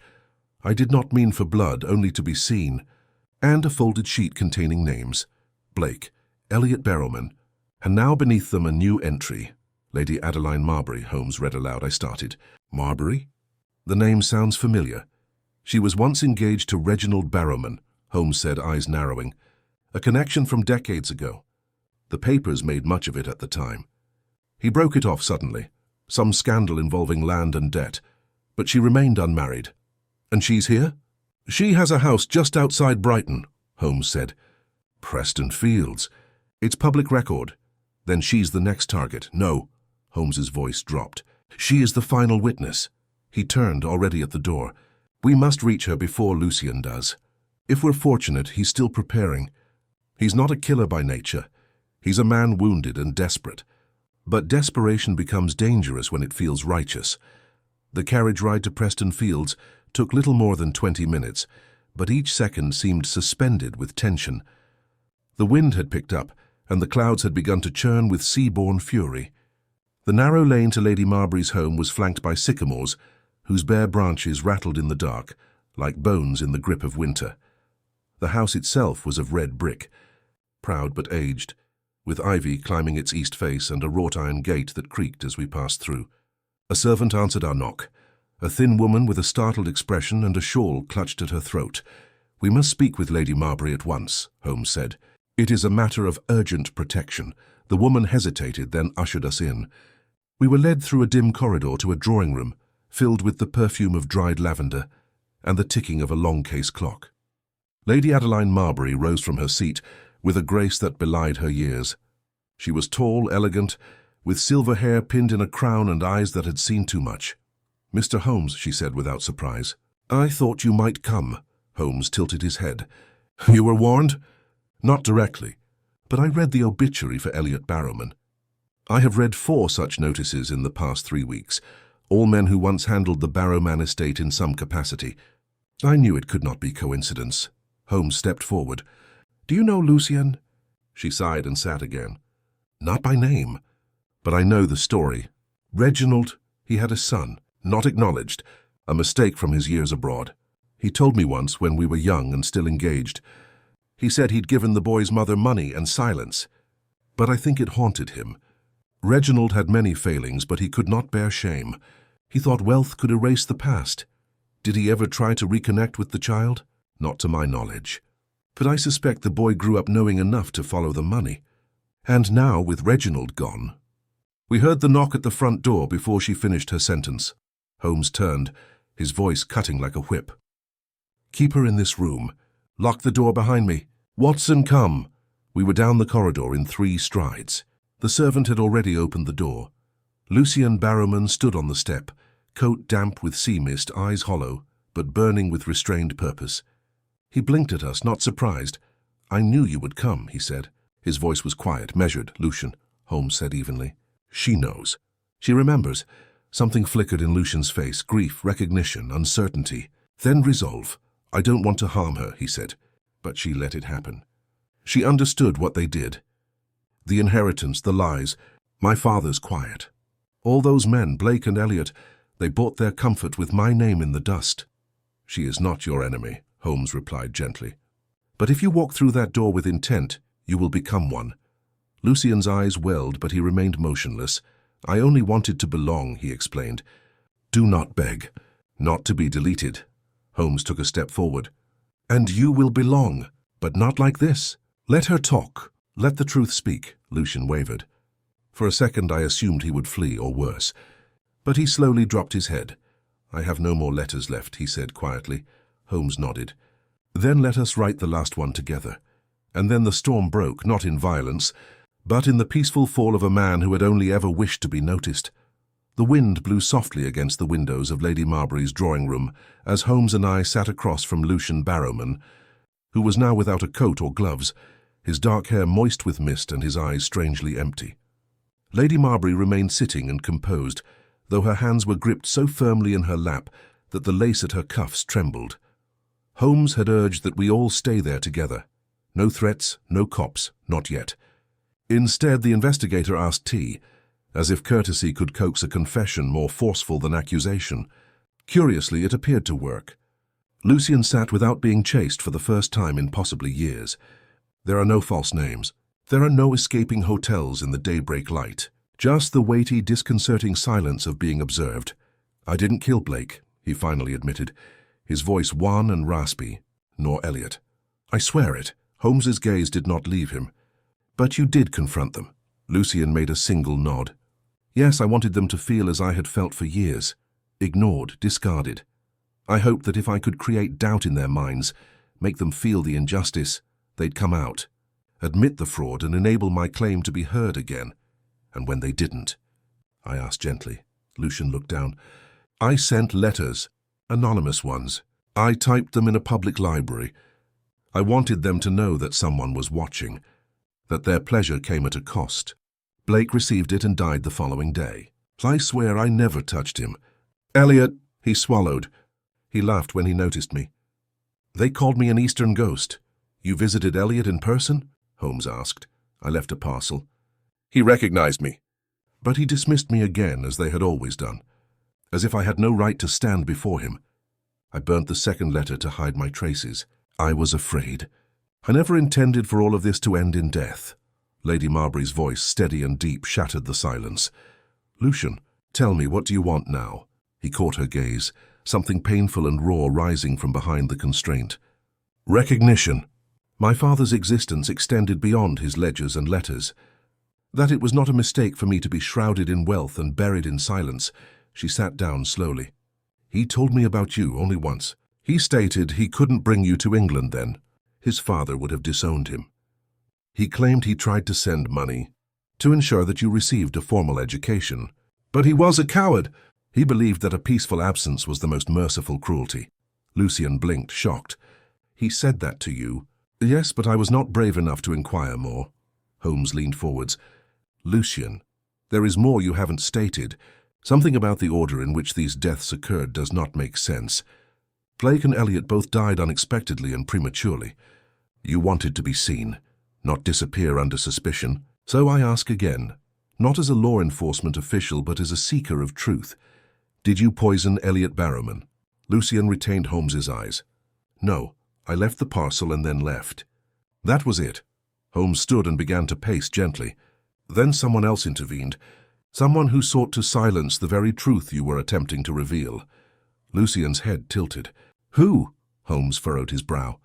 I did not mean for blood, only to be seen, and a folded sheet containing names. Blake, Elliot Barrowman, and now beneath them a new entry. Lady Adeline Marbury, Holmes read aloud. I started. "Marbury? The name sounds familiar. She was once engaged to Reginald Barrowman," Holmes said, eyes narrowing. "A connection from decades ago. The papers made much of it at the time." He broke it off suddenly. Some scandal involving land and debt. But she remained unmarried. "And she's here?" "She has a house just outside Brighton," Holmes said. "Preston Fields. It's public record. Then she's the next target." "No." Holmes's voice dropped. "She is the final witness." He turned, already at the door. "We must reach her before Lucian does. If we're fortunate, he's still preparing. He's not a killer by nature. He's a man wounded and desperate. But desperation becomes dangerous when it feels righteous. The carriage ride to Preston Fields took little more than 20 minutes, but each second seemed suspended with tension. The wind had picked up, and the clouds had begun to churn with sea-born fury. The narrow lane to Lady Marbury's home was flanked by sycamores, whose bare branches rattled in the dark, like bones in the grip of winter. The house itself was of red brick, proud but aged, with ivy climbing its east face and a wrought-iron gate that creaked as we passed through. A servant answered our knock, a thin woman with a startled expression and a shawl clutched at her throat. "We must speak with Lady Marbury at once," Holmes said. "It is a matter of urgent protection." The woman hesitated, then ushered us in. We were led through a dim corridor to a drawing room, filled with the perfume of dried lavender and the ticking of a long-case clock. Lady Adeline Marbury rose from her seat with a grace that belied her years. She was tall, elegant, with silver hair pinned in a crown and eyes that had seen too much. "Mr. Holmes," she said without surprise. "I thought you might come." Holmes tilted his head. "You were warned?" "Not directly, but I read the obituary for Elliot Barrowman. I have read 4 such notices in the past 3 weeks, all men who once handled the Barrowman estate in some capacity. I knew it could not be coincidence." Holmes stepped forward. "Do you know Lucien?" She sighed and sat again. "Not by name, but I know the story. Reginald, he had a son, not acknowledged, a mistake from his years abroad. He told me once when we were young and still engaged. He said he'd given the boy's mother money and silence, but I think it haunted him. Reginald had many failings, but he could not bear shame. He thought wealth could erase the past. Did he ever try to reconnect with the child? Not to my knowledge. But I suspect the boy grew up knowing enough to follow the money. And now, with Reginald gone..." We heard the knock at the front door before she finished her sentence. Holmes turned, his voice cutting like a whip. "Keep her in this room. Lock the door behind me. Watson, come." We were down the corridor in 3 strides. The servant had already opened the door. Lucien Barrowman stood on the step, coat damp with sea mist, eyes hollow, but burning with restrained purpose. He blinked at us, not surprised. "I knew you would come," he said. His voice was quiet, measured. "Lucien," Holmes said evenly. "She knows. She remembers." Something flickered in Lucien's face, grief, recognition, uncertainty. Then resolve. "I don't want to harm her," he said, but she let it happen. She understood what they did. The inheritance, the lies, my father's quiet. All those men, Blake and Elliot, they bought their comfort with my name in the dust. "She is not your enemy," Holmes replied gently. "But if you walk through that door with intent, you will become one." Lucien's eyes welled, but he remained motionless. "I only wanted to belong," he explained. "Do not beg. Not to be deleted." Holmes took a step forward. "And you will belong, but not like this. Let her talk. Let the truth speak," Lucien wavered. For a second I assumed he would flee or worse. But he slowly dropped his head. "I have no more letters left," he said quietly. Holmes nodded. "Then let us write the last one together." And then the storm broke, not in violence, but in the peaceful fall of a man who had only ever wished to be noticed. The wind blew softly against the windows of Lady Marbury's drawing room as Holmes and I sat across from Lucien Barrowman, who was now without a coat or gloves, his dark hair moist with mist and his eyes strangely empty. Lady Marbury remained sitting and composed, though her hands were gripped so firmly in her lap that the lace at her cuffs trembled. Holmes had urged that we all stay there together. No threats, no cops, not yet. Instead, the investigator asked tea, as if courtesy could coax a confession more forceful than accusation. Curiously, it appeared to work. Lucien sat without being chased for the first time in possibly years. There are no false names. There are no escaping hotels in the daybreak light. Just the weighty, disconcerting silence of being observed. "I didn't kill Blake," he finally admitted, his voice wan and raspy. "Nor Elliot. I swear it." Holmes's gaze did not leave him. "But you did confront them." Lucien made a single nod. "Yes, I wanted them to feel as I had felt for years. Ignored, discarded. I hoped that if I could create doubt in their minds, make them feel the injustice, they'd come out, admit the fraud and enable my claim to be heard again. And when they didn't," I asked gently. Lucien looked down. "I sent letters, anonymous ones. I typed them in a public library. I wanted them to know that someone was watching, that their pleasure came at a cost. Blake received it and died the following day. I swear I never touched him. Elliot," he swallowed. He laughed when he noticed me. "They called me an Eastern ghost." "You visited Elliot in person?" Holmes asked. I left a parcel. "He recognized me." But he dismissed me again, as they had always done, as if I had no right to stand before him. I burnt the second letter to hide my traces. I was afraid. I never intended for all of this to end in death. Lady Marbury's voice, steady and deep, shattered the silence. "Lucian, tell me, what do you want now?" He caught her gaze, something painful and raw rising from behind the constraint. "Recognition. My father's existence extended beyond his ledgers and letters. That it was not a mistake for me to be shrouded in wealth and buried in silence." She sat down slowly. "He told me about you only once. He stated he couldn't bring you to England then. His father would have disowned him. He claimed he tried to send money to ensure that you received a formal education. But he was a coward. He believed that a peaceful absence was the most merciful cruelty." Lucian blinked, shocked. "He said that to you?" "Yes, but I was not brave enough to inquire more." Holmes leaned forwards. "Lucian, there is more you haven't stated. Something about the order in which these deaths occurred does not make sense. Blake and Elliot both died unexpectedly and prematurely. You wanted to be seen, not disappear under suspicion. So I ask again, not as a law enforcement official but as a seeker of truth. Did you poison Elliot Barrowman?" Lucian retained Holmes's eyes. "No, I left the parcel and then left." That was it. Holmes stood and began to pace gently. Then someone else intervened, someone who sought to silence the very truth you were attempting to reveal. Lucian's head tilted. "Who?" Holmes furrowed his brow.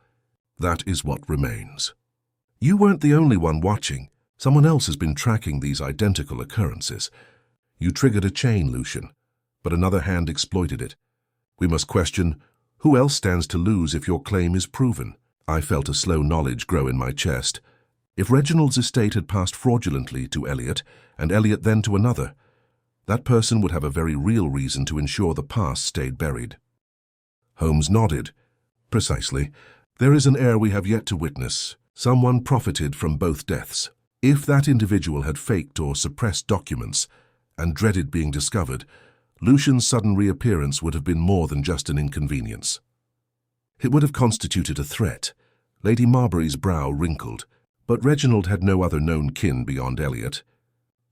"That is what remains. You weren't the only one watching. Someone else has been tracking these identical occurrences. You triggered a chain, Lucian, but another hand exploited it. We must question, who else stands to lose if your claim is proven?" I felt a slow knowledge grow in my chest. If Reginald's estate had passed fraudulently to Elliot, and Elliot then to another, that person would have a very real reason to ensure the past stayed buried. Holmes nodded. "Precisely. There is an heir we have yet to witness. Someone profited from both deaths. If that individual had faked or suppressed documents and dreaded being discovered, Lucian's sudden reappearance would have been more than just an inconvenience. It would have constituted a threat." Lady Marbury's brow wrinkled. "But Reginald had no other known kin beyond Elliot."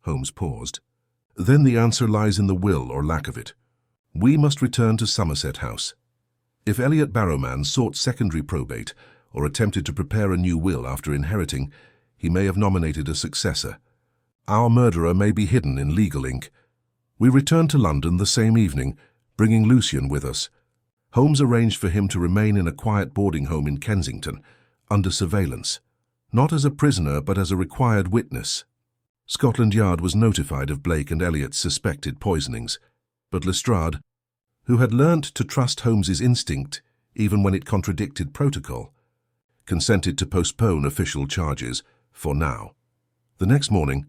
Holmes paused. "Then the answer lies in the will or lack of it. We must return to Somerset House. If Elliot Barrowman sought secondary probate or attempted to prepare a new will after inheriting, he may have nominated a successor. Our murderer may be hidden in legal ink. We returned to London the same evening, bringing Lucian with us. Holmes arranged for him to remain in a quiet boarding home in Kensington, under surveillance, not as a prisoner but as a required witness. Scotland Yard was notified of Blake and Elliot's suspected poisonings, but Lestrade, who had learnt to trust Holmes's instinct even when it contradicted protocol, consented to postpone official charges for now. The next morning,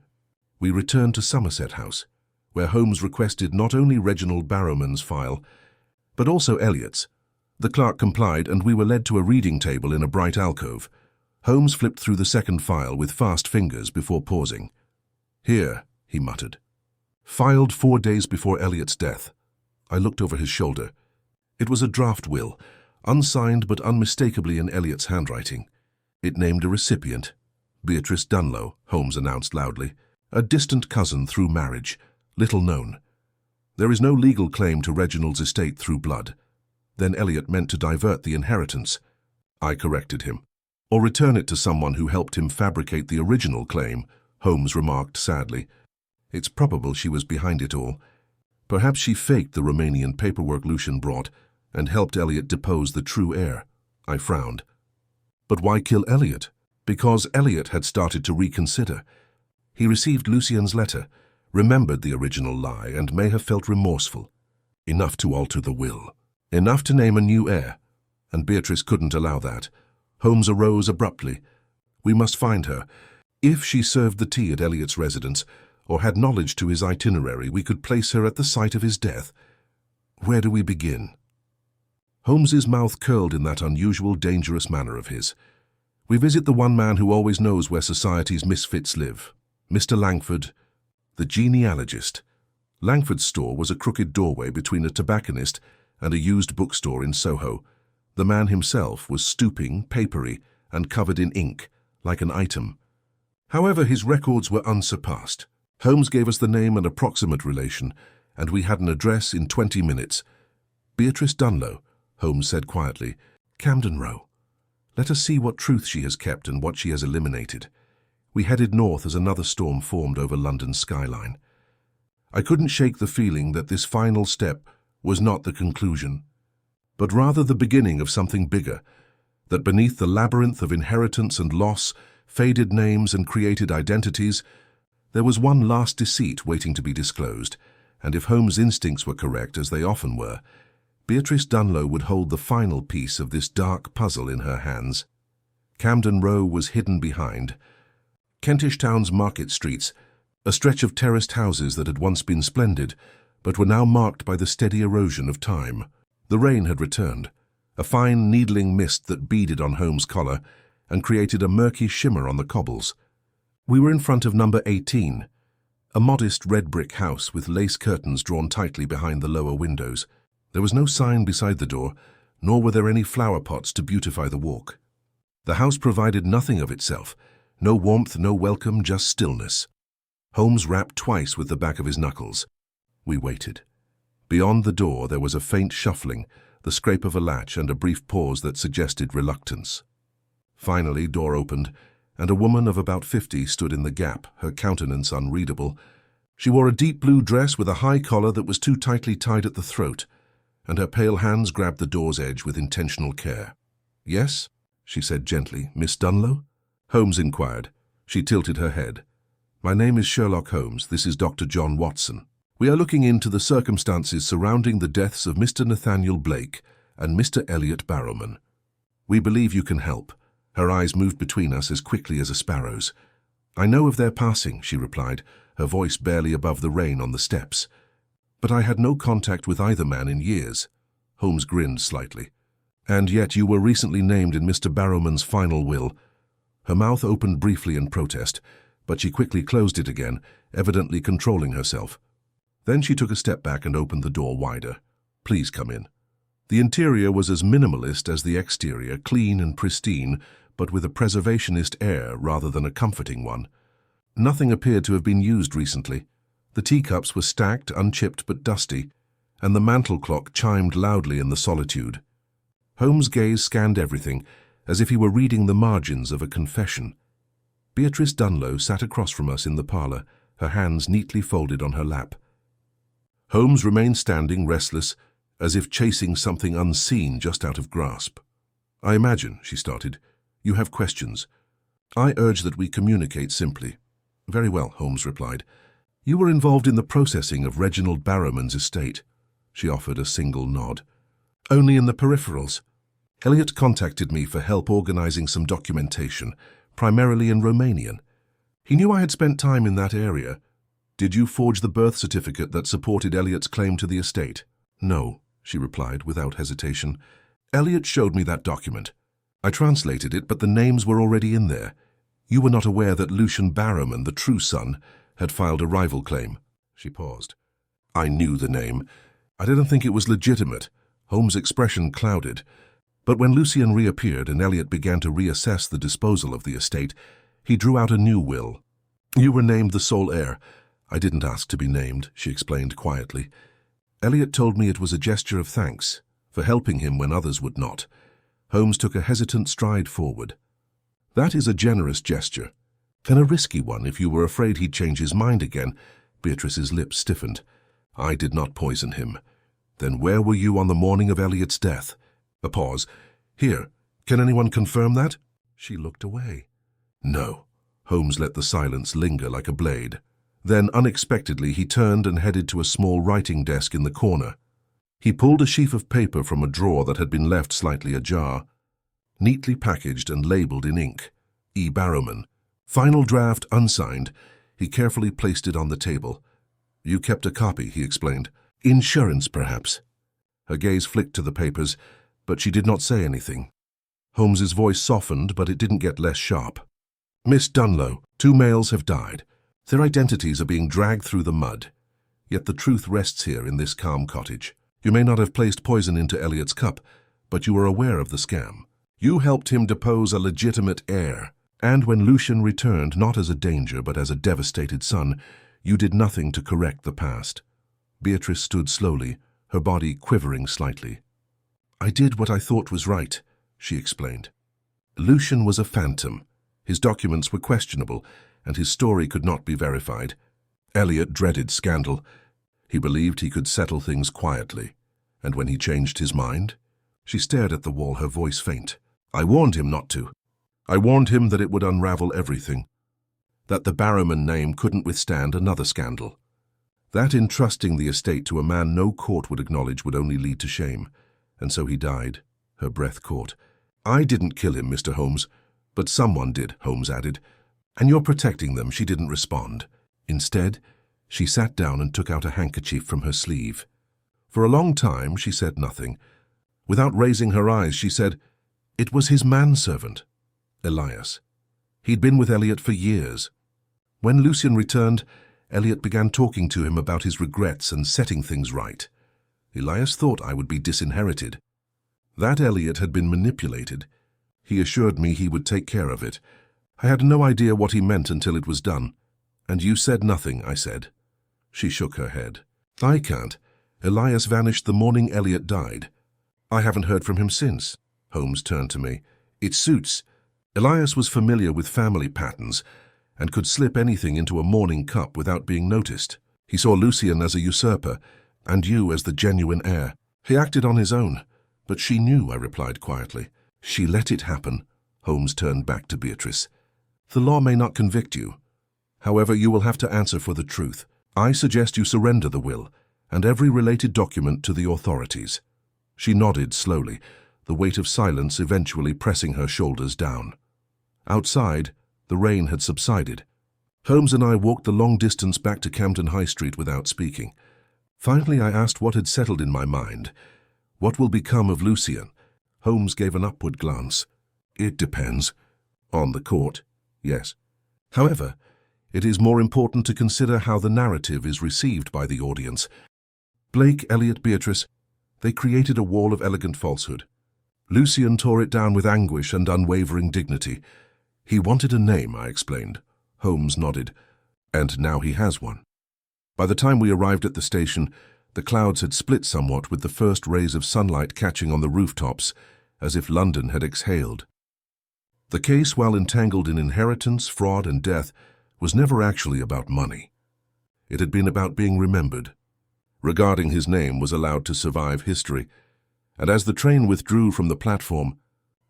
we returned to Somerset House, where Holmes requested not only Reginald Barrowman's file, but also Elliot's. The clerk complied, and we were led to a reading table in a bright alcove. Holmes flipped through the second file with fast fingers before pausing. "Here," he muttered. "Filed 4 days before Elliot's death." I looked over his shoulder. It was a draft will, unsigned but unmistakably in Elliot's handwriting. It named a recipient. "Beatrice Dunlow," Holmes announced loudly. "A distant cousin through marriage, little known. There is no legal claim to Reginald's estate through blood." Then Elliot meant to divert the inheritance. I corrected him. "Or return it to someone who helped him fabricate the original claim," Holmes remarked sadly. "It's probable she was behind it all. Perhaps she faked the Romanian paperwork Lucian brought and helped Elliot depose the true heir." I frowned. "But why kill Elliot?" "Because Elliot had started to reconsider. He received Lucian's letter, remembered the original lie, and may have felt remorseful. Enough to alter the will. Enough to name a new heir. And Beatrice couldn't allow that." Holmes arose abruptly. "We must find her. If she served the tea at Elliot's residence, or had knowledge to his itinerary, we could place her at the site of his death. Where do we begin?" Holmes's mouth curled in that unusual, dangerous manner of his. "We visit the one man who always knows where society's misfits live, Mr. Langford, the genealogist." Langford's store was a crooked doorway between a tobacconist and a used bookstore in Soho. The man himself was stooping, papery, and covered in ink, like an item. However, his records were unsurpassed. Holmes gave us the name and approximate relation, and we had an address in 20 minutes. "Beatrice Dunlow," Holmes said quietly. "Camden Row. Let us see what truth she has kept and what she has eliminated. We headed north as another storm formed over London's skyline. I couldn't shake the feeling that this final step was not the conclusion, but rather the beginning of something bigger, that beneath the labyrinth of inheritance and loss, faded names and created identities, there was one last deceit waiting to be disclosed, and if Holmes' instincts were correct, as they often were, Beatrice Dunlow would hold the final piece of this dark puzzle in her hands. Camden Row was hidden behind Kentish Town's market streets, a stretch of terraced houses that had once been splendid, but were now marked by the steady erosion of time. The rain had returned, a fine needling mist that beaded on Holmes' collar and created a murky shimmer on the cobbles. We were in front of number 18, a modest red brick house with lace curtains drawn tightly behind the lower windows. There was no sign beside the door, nor were there any flower pots to beautify the walk. The house provided nothing of itself, no warmth, no welcome, just stillness. Holmes rapped twice with the back of his knuckles. We waited. Beyond the door there was a faint shuffling, the scrape of a latch, and a brief pause that suggested reluctance. Finally, door opened, and a woman of about 50 stood in the gap, her countenance unreadable. She wore a deep blue dress with a high collar that was too tightly tied at the throat, and her pale hands grabbed the door's edge with intentional care. "Yes?" she said gently. "Miss Dunlow?" Holmes inquired. She tilted her head. "My name is Sherlock Holmes. This is Dr. John Watson. We are looking into the circumstances surrounding the deaths of Mr. Nathaniel Blake and Mr. Elliot Barrowman. We believe you can help." Her eyes moved between us as quickly as a sparrow's. "I know of their passing," she replied, her voice barely above the rain on the steps. "But I had no contact with either man in years." Holmes grinned slightly. "And yet you were recently named in Mr. Barrowman's final will." Her mouth opened briefly in protest, but she quickly closed it again, evidently controlling herself. Then she took a step back and opened the door wider. "Please come in." The interior was as minimalist as the exterior, clean and pristine, but with a preservationist air rather than a comforting one. Nothing appeared to have been used recently. The teacups were stacked, unchipped but dusty, and the mantel clock chimed loudly in the solitude. Holmes' gaze scanned everything, as if he were reading the margins of a confession. Beatrice Dunlow sat across from us in the parlour, her hands neatly folded on her lap. Holmes remained standing, restless, as if chasing something unseen just out of grasp. "I imagine," she started, "you have questions. I urge that we communicate simply." "Very well," Holmes replied. "You were involved in the processing of Reginald Barrowman's estate." She offered a single nod. "Only in the peripherals. Elliot contacted me for help organizing some documentation, primarily in Romanian. He knew I had spent time in that area. Did you forge the birth certificate that supported Elliot's claim to the estate?" "No," she replied without hesitation. "Elliot showed me that document. I translated it, but the names were already in there. You were not aware that Lucian Barrowman, the true son, had filed a rival claim." She paused. "I knew the name. I didn't think it was legitimate." Holmes' expression clouded. But when Lucian reappeared and Elliot began to reassess the disposal of the estate, he drew out a new will. "You were named the sole heir. I didn't ask to be named," she explained quietly. "Elliot told me it was a gesture of thanks for helping him when others would not." Holmes took a hesitant stride forward. "That is a generous gesture, and a risky one if you were afraid he'd change his mind again." Beatrice's lips stiffened. "I did not poison him. Then where were you on the morning of Elliot's death?" A pause. "Here, can anyone confirm that?" She looked away. "No." Holmes let the silence linger like a blade. Then, unexpectedly, he turned and headed to a small writing desk in the corner. He pulled a sheaf of paper from a drawer that had been left slightly ajar. Neatly packaged and labelled in ink, E. Barrowman. Final draft unsigned. He carefully placed it on the table. "You kept a copy," he explained. "Insurance, perhaps?" Her gaze flicked to the papers, but she did not say anything. Holmes's voice softened, but it didn't get less sharp. "Miss Dunlow, 2 males have died. Their identities are being dragged through the mud. Yet the truth rests here in this calm cottage. You may not have placed poison into Elliot's cup, but you were aware of the scam. You helped him depose a legitimate heir, and when Lucian returned, not as a danger but as a devastated son, you did nothing to correct the past." Beatrice stood slowly, her body quivering slightly. "I did what I thought was right," she explained. "Lucian was a phantom. His documents were questionable, and his story could not be verified. Elliot dreaded scandal. He believed he could settle things quietly. And when he changed his mind? She stared at the wall, her voice faint. I warned him not to. I warned him that it would unravel everything. That the Barrowman name couldn't withstand another scandal. That entrusting the estate to a man no court would acknowledge would only lead to shame. And so he died. Her breath caught. I didn't kill him, Mr. Holmes. But someone did, Holmes added. And you're protecting them. She didn't respond. Instead, she sat down and took out a handkerchief from her sleeve. For a long time, she said nothing. Without raising her eyes, she said, "It was his manservant, Elias. He'd been with Elliot for years. When Lucien returned, Elliot began talking to him about his regrets and setting things right. Elias thought I would be disinherited. That Elliot had been manipulated. He assured me he would take care of it. I had no idea what he meant until it was done. And you said nothing, I said." She shook her head. "I can't. Elias vanished the morning Elliot died. I haven't heard from him since." Holmes turned to me. "It suits. Elias was familiar with family patterns and could slip anything into a morning cup without being noticed. He saw Lucien as a usurper and you as the genuine heir. He acted on his own, but she knew," I replied quietly. "She let it happen." Holmes turned back to Beatrice. "The law may not convict you. However, you will have to answer for the truth. I suggest you surrender the will and every related document to the authorities." She nodded slowly, the weight of silence eventually pressing her shoulders down. Outside, the rain had subsided. Holmes and I walked the long distance back to Camden High Street without speaking. Finally, I asked what had settled in my mind. "What will become of Lucien?" Holmes gave an upward glance. "It depends." "On the court?" "Yes. However, it is more important to consider how the narrative is received by the audience. Blake, Elliot, Beatrice, they created a wall of elegant falsehood. Lucien tore it down with anguish and unwavering dignity. He wanted a name, I explained. Holmes nodded. And now he has one. By the time we arrived at the station, the clouds had split somewhat with the first rays of sunlight catching on the rooftops, as if London had exhaled. The case, while entangled in inheritance, fraud, and death, was never actually about money. It had been about being remembered. Regarding his name was allowed to survive history, and as the train withdrew from the platform,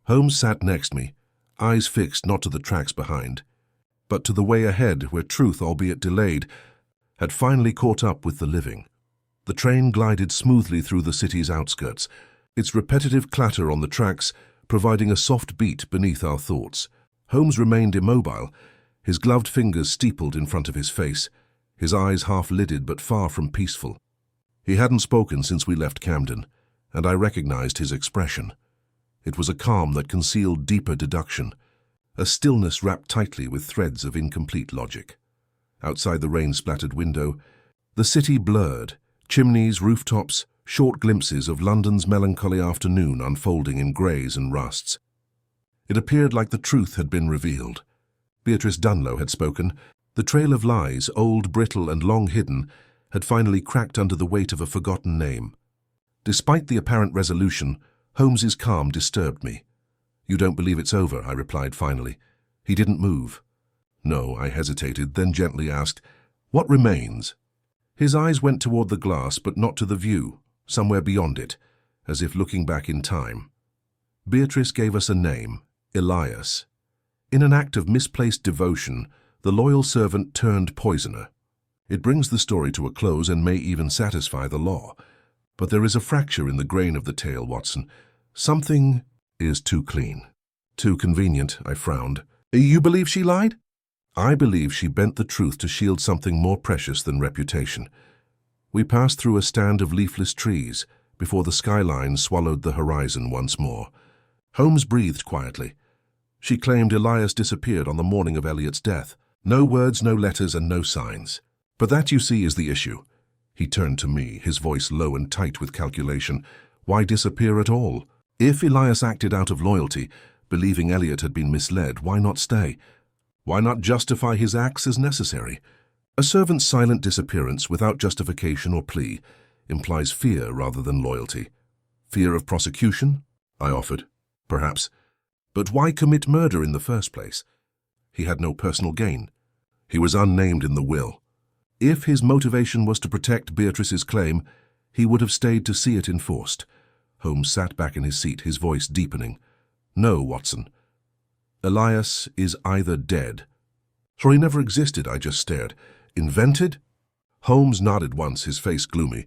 Holmes sat next me, eyes fixed not to the tracks behind, but to the way ahead where truth, albeit delayed, had finally caught up with the living. The train glided smoothly through the city's outskirts, its repetitive clatter on the tracks providing a soft beat beneath our thoughts. Holmes remained immobile, his gloved fingers steepled in front of his face, his eyes half-lidded but far from peaceful. He hadn't spoken since we left Camden, and I recognized his expression. It was a calm that concealed deeper deduction, a stillness wrapped tightly with threads of incomplete logic. Outside the rain-splattered window, the city blurred, chimneys, rooftops, short glimpses of London's melancholy afternoon unfolding in greys and rusts. It appeared like the truth had been revealed. Beatrice Dunlow had spoken. The trail of lies, old, brittle, and long hidden, had finally cracked under the weight of a forgotten name. Despite the apparent resolution, Holmes's calm disturbed me. "You don't believe it's over," I replied finally. He didn't move. "No," I hesitated, then gently asked, "What remains?" His eyes went toward the glass, but not to the view, somewhere beyond it, as if looking back in time. Beatrice gave us a name, Elias. In an act of misplaced devotion, the loyal servant turned poisoner. It brings the story to a close and may even satisfy the law. But there is a fracture in the grain of the tale, Watson. Something is too clean. Too convenient, I frowned. "You believe she lied?" "I believe she bent the truth to shield something more precious than reputation." We passed through a stand of leafless trees before the skyline swallowed the horizon once more. Holmes breathed quietly. "She claimed Elias disappeared on the morning of Elliot's death. No words, no letters, and no signs. But that, you see, is the issue." He turned to me, his voice low and tight with calculation. "Why disappear at all? If Elias acted out of loyalty, believing Elliot had been misled, why not stay? Why not justify his acts as necessary? A servant's silent disappearance without justification or plea implies fear rather than loyalty." "Fear of prosecution?" I offered. "Perhaps. But why commit murder in the first place? He had no personal gain. He was unnamed in the will. If his motivation was to protect Beatrice's claim, he would have stayed to see it enforced. Holmes sat back in his seat, his voice deepening. No, Watson. Elias is either dead, or he never existed, I just stared. Invented? Holmes nodded once, his face gloomy.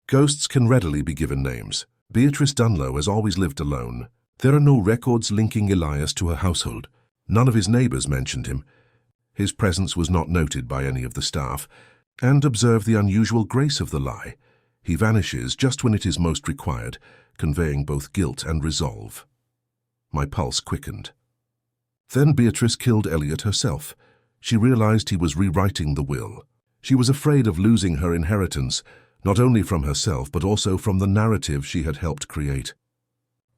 Ghosts can readily be given names. Beatrice Dunlow has always lived alone. There are no records linking Elias to her household. None of his neighbors mentioned him. His presence was not noted by any of the staff. And observe the unusual grace of the lie. He vanishes just when it is most required, conveying both guilt and resolve. My pulse quickened. Then Beatrice killed Elliot herself. She realized he was rewriting the will. She was afraid of losing her inheritance, not only from herself but also from the narrative she had helped create.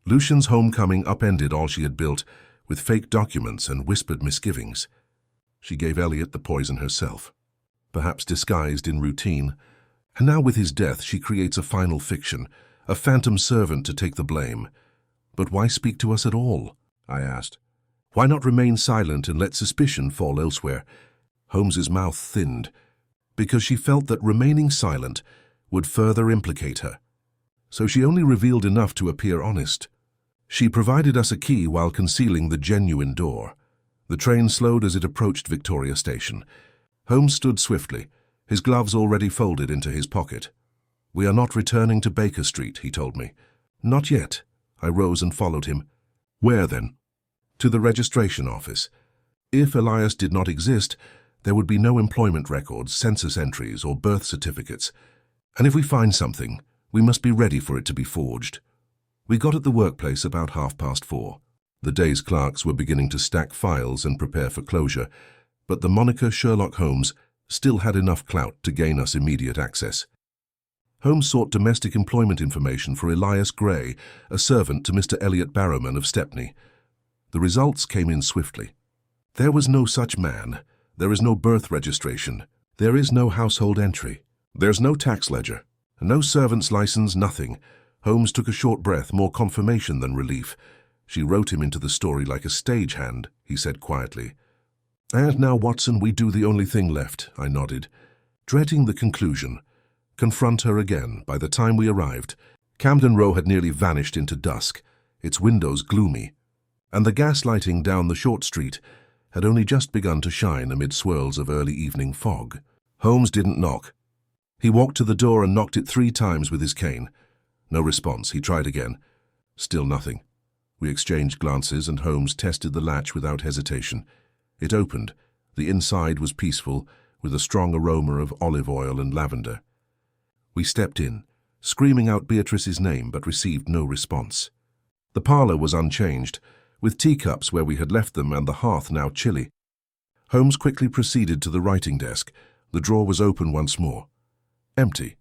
Lucian's homecoming upended all she had built, with fake documents and whispered misgivings. She gave Elliot the poison herself, perhaps disguised in routine, and now with his death she creates a final fiction, a phantom servant to take the blame. But why speak to us at all? I asked. Why not remain silent and let suspicion fall elsewhere? Holmes's mouth thinned, because she felt that remaining silent would further implicate her. So she only revealed enough to appear honest. She provided us a key while concealing the genuine door. The train slowed as it approached Victoria Station. Holmes stood swiftly, his gloves already folded into his pocket. We are not returning to Baker Street, he told me. Not yet. I rose and followed him. Where then? To the registration office. If Elias did not exist, there would be no employment records, census entries, or birth certificates. And if we find something, we must be ready for it to be forged. We got at the workplace about 4:30. The day's clerks were beginning to stack files and prepare for closure, but the moniker Sherlock Holmes still had enough clout to gain us immediate access. Holmes sought domestic employment information for Elias Gray, a servant to Mr. Elliot Barrowman of Stepney. The results came in swiftly. There was no such man. There is no birth registration. There is no household entry. There's no tax ledger. No servant's license, nothing. Holmes took a short breath, more confirmation than relief. She wrote him into the story like a stagehand, he said quietly. And now, Watson, we do the only thing left, I nodded. Dreading the conclusion. Confront her again. By the time we arrived, Camden Row had nearly vanished into dusk, its windows gloomy, and the gas lighting down the short street had only just begun to shine amid swirls of early evening fog. Holmes didn't knock. He walked to the door and knocked it 3 times with his cane. No response. He tried again. Still nothing. We exchanged glances and Holmes tested the latch without hesitation. It opened. The inside was peaceful, with a strong aroma of olive oil and lavender. We stepped in, screaming out Beatrice's name, but received no response. The parlour was unchanged, with teacups where we had left them and the hearth now chilly. Holmes quickly proceeded to the writing desk. The drawer was open once more. Empty.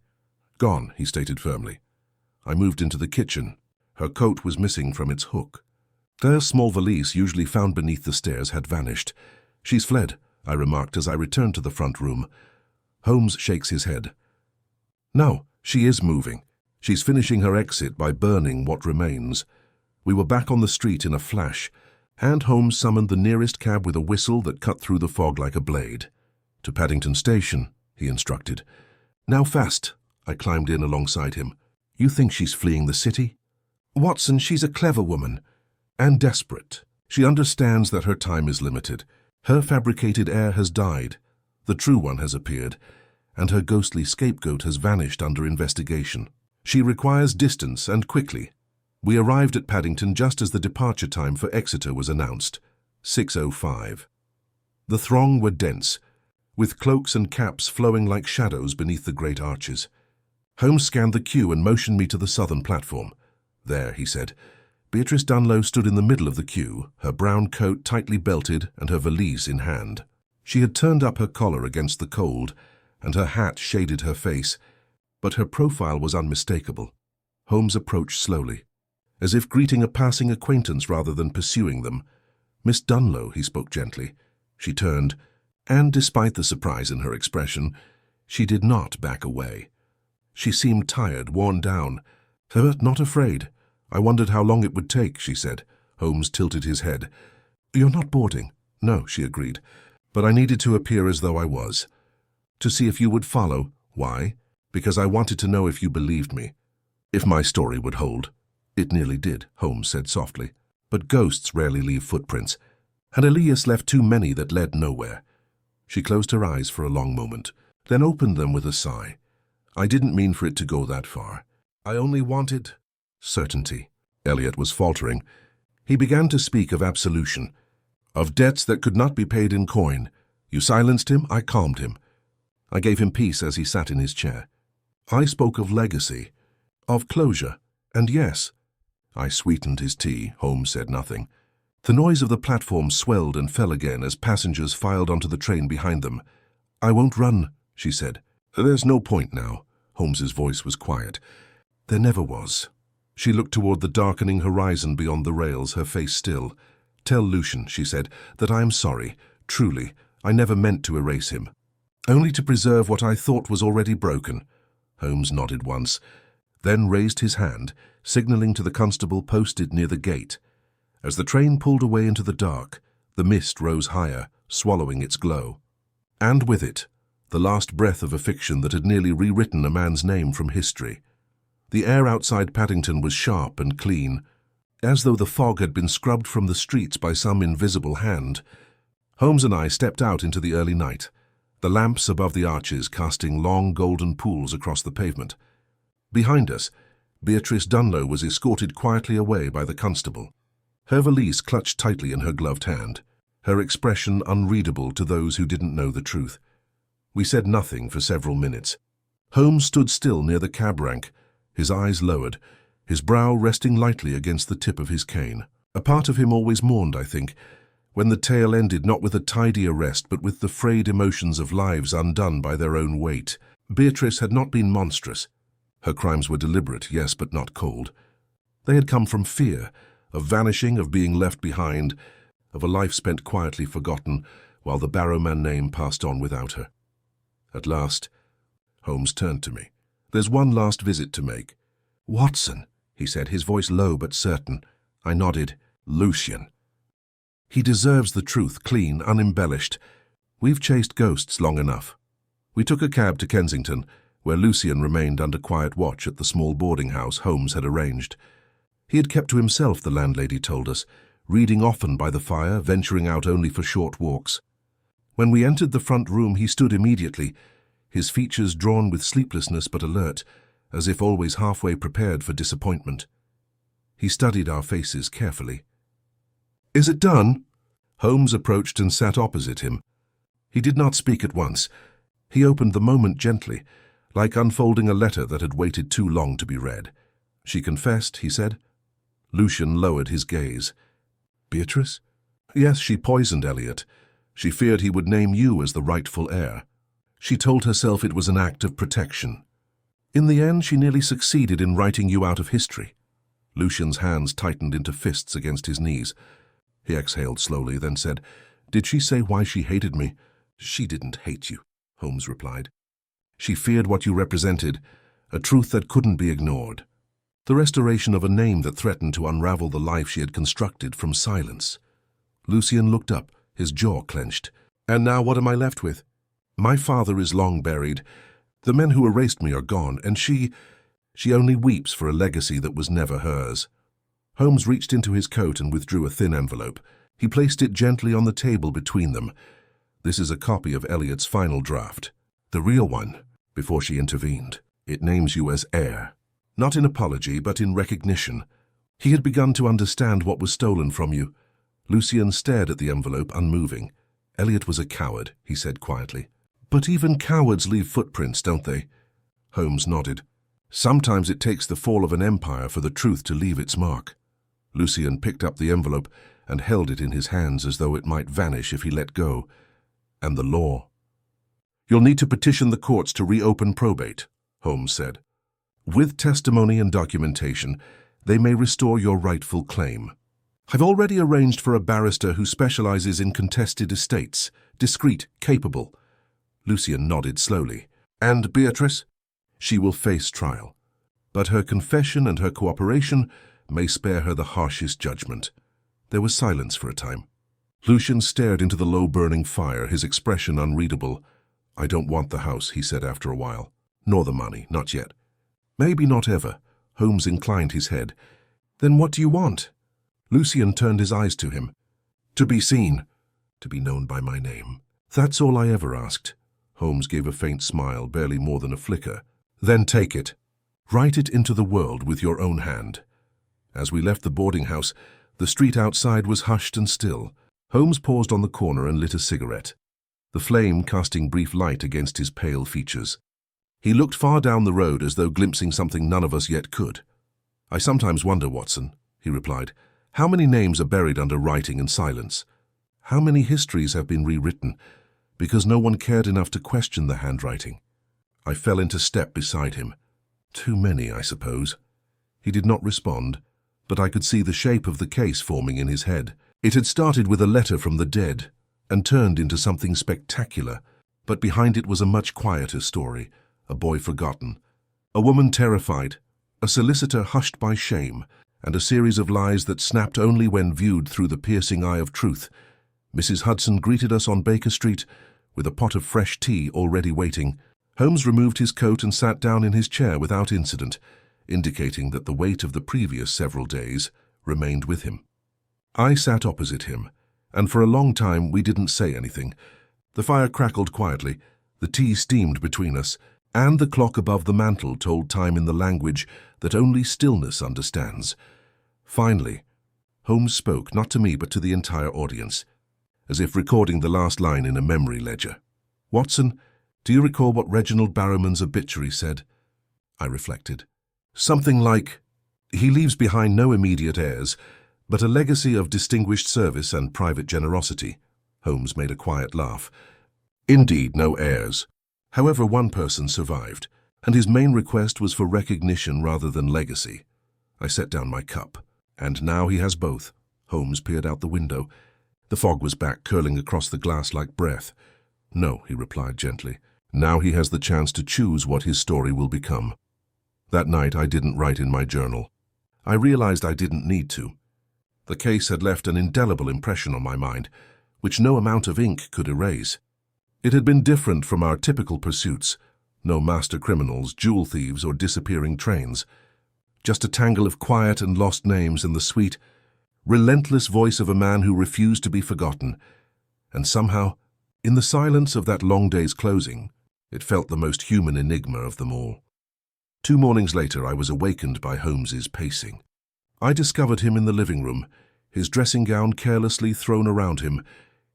Gone, he stated firmly. I moved into the kitchen. Her coat was missing from its hook. Her small valise, usually found beneath the stairs, had vanished. She's fled, I remarked as I returned to the front room. Holmes shakes his head. No, she is moving. She's finishing her exit by burning what remains. We were back on the street in a flash, and Holmes summoned the nearest cab with a whistle that cut through the fog like a blade. To Paddington Station, he instructed. Now fast. I climbed in alongside him. You think she's fleeing the city? Watson, she's a clever woman. And desperate. She understands that her time is limited. Her fabricated heir has died. The true one has appeared, and her ghostly scapegoat has vanished under investigation. She requires distance, and quickly. We arrived at Paddington just as the departure time for Exeter was announced, 6:05. The throng were dense, with cloaks and caps flowing like shadows beneath the great arches. Holmes scanned the queue and motioned me to the southern platform. There, he said. Beatrice Dunlow stood in the middle of the queue, her brown coat tightly belted and her valise in hand. She had turned up her collar against the cold, and her hat shaded her face, but her profile was unmistakable. Holmes approached slowly, as if greeting a passing acquaintance rather than pursuing them. Miss Dunlow, he spoke gently. She turned, and despite the surprise in her expression, she did not back away. She seemed tired, worn down, but not afraid. I wondered how long it would take, she said. Holmes tilted his head. You're not boarding. No, she agreed, but I needed to appear as though I was. To see if you would follow. Why? Because I wanted to know if you believed me. If my story would hold. It nearly did, Holmes said softly. But ghosts rarely leave footprints, and Elias left too many that led nowhere. She closed her eyes for a long moment, then opened them with a sigh. I didn't mean for it to go that far. I only wanted certainty. Elliot was faltering. He began to speak of absolution, of debts that could not be paid in coin. You silenced him, I calmed him. I gave him peace as he sat in his chair. I spoke of legacy, of closure, and yes, I sweetened his tea. Holmes said nothing. The noise of the platform swelled and fell again as passengers filed onto the train behind them. I won't run, she said. There's no point now. Holmes's voice was quiet. There never was. She looked toward the darkening horizon beyond the rails, her face still. Tell Lucian, she said, that I am sorry. Truly, I never meant to erase him. Only to preserve what I thought was already broken. Holmes nodded once, then raised his hand, signaling to the constable posted near the gate. As the train pulled away into the dark, the mist rose higher, swallowing its glow. And with it, the last breath of a fiction that had nearly rewritten a man's name from history. The air outside Paddington was sharp and clean, as though the fog had been scrubbed from the streets by some invisible hand. Holmes and I stepped out into the early night, the lamps above the arches casting long golden pools across the pavement. Behind us, Beatrice Dunlow was escorted quietly away by the constable. Her valise clutched tightly in her gloved hand, her expression unreadable to those who didn't know the truth. We said nothing for several minutes. Holmes stood still near the cab rank, his eyes lowered, his brow resting lightly against the tip of his cane. A part of him always mourned, I think, when the tale ended not with a tidy arrest but with the frayed emotions of lives undone by their own weight. Beatrice had not been monstrous. Her crimes were deliberate, yes, but not cold. They had come from fear, of vanishing, of being left behind, of a life spent quietly forgotten, while the Barrowman name passed on without her. At last, Holmes turned to me. There's one last visit to make. Watson, he said, his voice low but certain. I nodded. Lucian. He deserves the truth, clean, unembellished. We've chased ghosts long enough. We took a cab to Kensington, where Lucian remained under quiet watch at the small boarding house Holmes had arranged. He had kept to himself, the landlady told us, reading often by the fire, venturing out only for short walks. When we entered the front room, he stood immediately, his features drawn with sleeplessness but alert, as if always halfway prepared for disappointment. He studied our faces carefully. Is it done? Holmes approached and sat opposite him. He did not speak at once. He opened the moment gently, like unfolding a letter that had waited too long to be read. She confessed, he said. Lucian lowered his gaze. Beatrice? Yes, she poisoned Elliot. She feared he would name you as the rightful heir. She told herself it was an act of protection. In the end, she nearly succeeded in writing you out of history. Lucian's hands tightened into fists against his knees. He exhaled slowly, then said, Did she say why she hated me? She didn't hate you, Holmes replied. She feared what you represented, a truth that couldn't be ignored. The restoration of a name that threatened to unravel the life she had constructed from silence. Lucian looked up, his jaw clenched. And now what am I left with? My father is long buried. The men who erased me are gone, and she only weeps for a legacy that was never hers. Holmes reached into his coat and withdrew a thin envelope. He placed it gently on the table between them. This is a copy of Elliot's final draft. The real one, before she intervened. It names you as heir. Not in apology, but in recognition. He had begun to understand what was stolen from you. Lucian stared at the envelope, unmoving. Elliot was a coward, he said quietly. But even cowards leave footprints, don't they? Holmes nodded. Sometimes it takes the fall of an empire for the truth to leave its mark. Lucian picked up the envelope and held it in his hands as though it might vanish if he let go. And the law. You'll need to petition the courts to reopen probate, Holmes said. With testimony and documentation, they may restore your rightful claim. I've already arranged for a barrister who specializes in contested estates, discreet, capable. Lucian nodded slowly. And Beatrice? She will face trial. But her confession and her cooperation may spare her the harshest judgment. There was silence for a time. Lucian stared into the low-burning fire, his expression unreadable. "I don't want the house," he said after a while. "Nor the money, not yet." "Maybe not ever." Holmes inclined his head. "Then what do you want?" Lucian turned his eyes to him. "To be seen. To be known by my name. That's all I ever asked." Holmes gave a faint smile, barely more than a flicker. "Then take it. Write it into the world with your own hand." As we left the boarding house, the street outside was hushed and still. Holmes paused on the corner and lit a cigarette, the flame casting brief light against his pale features. He looked far down the road as though glimpsing something none of us yet could. "I sometimes wonder, Watson," he replied, "how many names are buried under writing and silence? How many histories have been rewritten because no one cared enough to question the handwriting?" I fell into step beside him. "Too many, I suppose." He did not respond, but I could see the shape of the case forming in his head. It had started with a letter from the dead and turned into something spectacular, but behind it was a much quieter story, a boy forgotten, a woman terrified, a solicitor hushed by shame, and a series of lies that snapped only when viewed through the piercing eye of truth. Mrs. Hudson greeted us on Baker Street with a pot of fresh tea already waiting. Holmes removed his coat and sat down in his chair without incident, indicating that the weight of the previous several days remained with him. I sat opposite him, and for a long time we didn't say anything. The fire crackled quietly, the tea steamed between us, and the clock above the mantel told time in the language that only stillness understands. Finally, Holmes spoke, not to me but to the entire audience, as if recording the last line in a memory ledger. "Watson, do you recall what Reginald Barrowman's obituary said?" I reflected. "Something like, 'He leaves behind no immediate heirs, but a legacy of distinguished service and private generosity.'" Holmes made a quiet laugh. "Indeed, no heirs. However, one person survived, and his main request was for recognition rather than legacy." I set down my cup. "And now he has both." Holmes peered out the window. The fog was back, curling across the glass like breath. "No," he replied gently. "Now he has the chance to choose what his story will become." That night I didn't write in my journal. I realized I didn't need to. The case had left an indelible impression on my mind, which no amount of ink could erase. It had been different from our typical pursuits. No master criminals, jewel thieves, or disappearing trains. Just a tangle of quiet and lost names and the sweet, relentless voice of a man who refused to be forgotten. And somehow, in the silence of that long day's closing, it felt the most human enigma of them all. 2 mornings later, I was awakened by Holmes's pacing. I discovered him in the living room, his dressing gown carelessly thrown around him,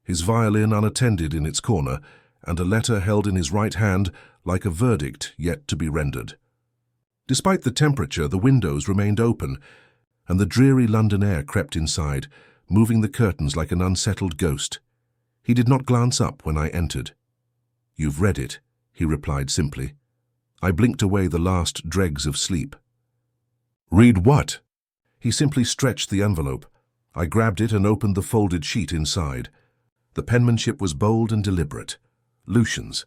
his violin unattended in its corner, and a letter held in his right hand like a verdict yet to be rendered. Despite the temperature, the windows remained open, and the dreary London air crept inside, moving the curtains like an unsettled ghost. He did not glance up when I entered. "You've read it," he replied simply. I blinked away the last dregs of sleep. "Read what?" He simply stretched the envelope. I grabbed it and opened the folded sheet inside. The penmanship was bold and deliberate. Lucian's.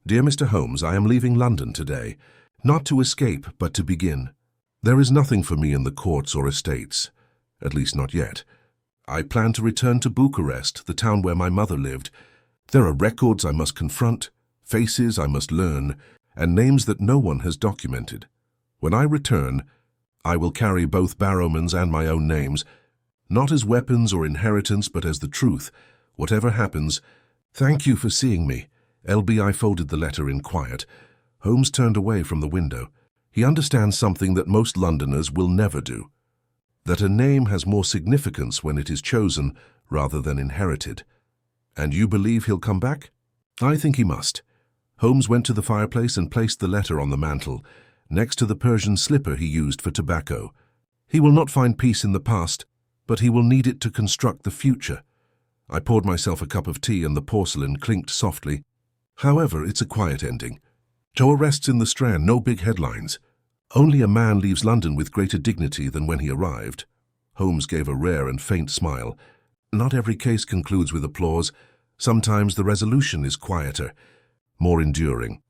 "Dear Mr. Holmes, I am leaving London today, not to escape, but to begin. There is nothing for me in the courts or estates, at least not yet. I plan to return to Bucharest, the town where my mother lived. There are records I must confront, faces I must learn, and names that no one has documented. When I return, I will carry both Barrowman's and my own names, not as weapons or inheritance, but as the truth. Whatever happens, thank you for seeing me." I folded the letter in quiet. Holmes turned away from the window. He understands something that most Londoners will never do. That a name has more significance when it is chosen rather than inherited. "And you believe he'll come back?" "I think he must." Holmes went to the fireplace and placed the letter on the mantel, next to the Persian slipper he used for tobacco. "He will not find peace in the past, but he will need it to construct the future." I poured myself a cup of tea and the porcelain clinked softly. "However, it's a quiet ending. Joe arrests in the Strand, no big headlines. Only a man leaves London with greater dignity than when he arrived." Holmes gave a rare and faint smile. "Not every case concludes with applause. Sometimes the resolution is quieter, more enduring."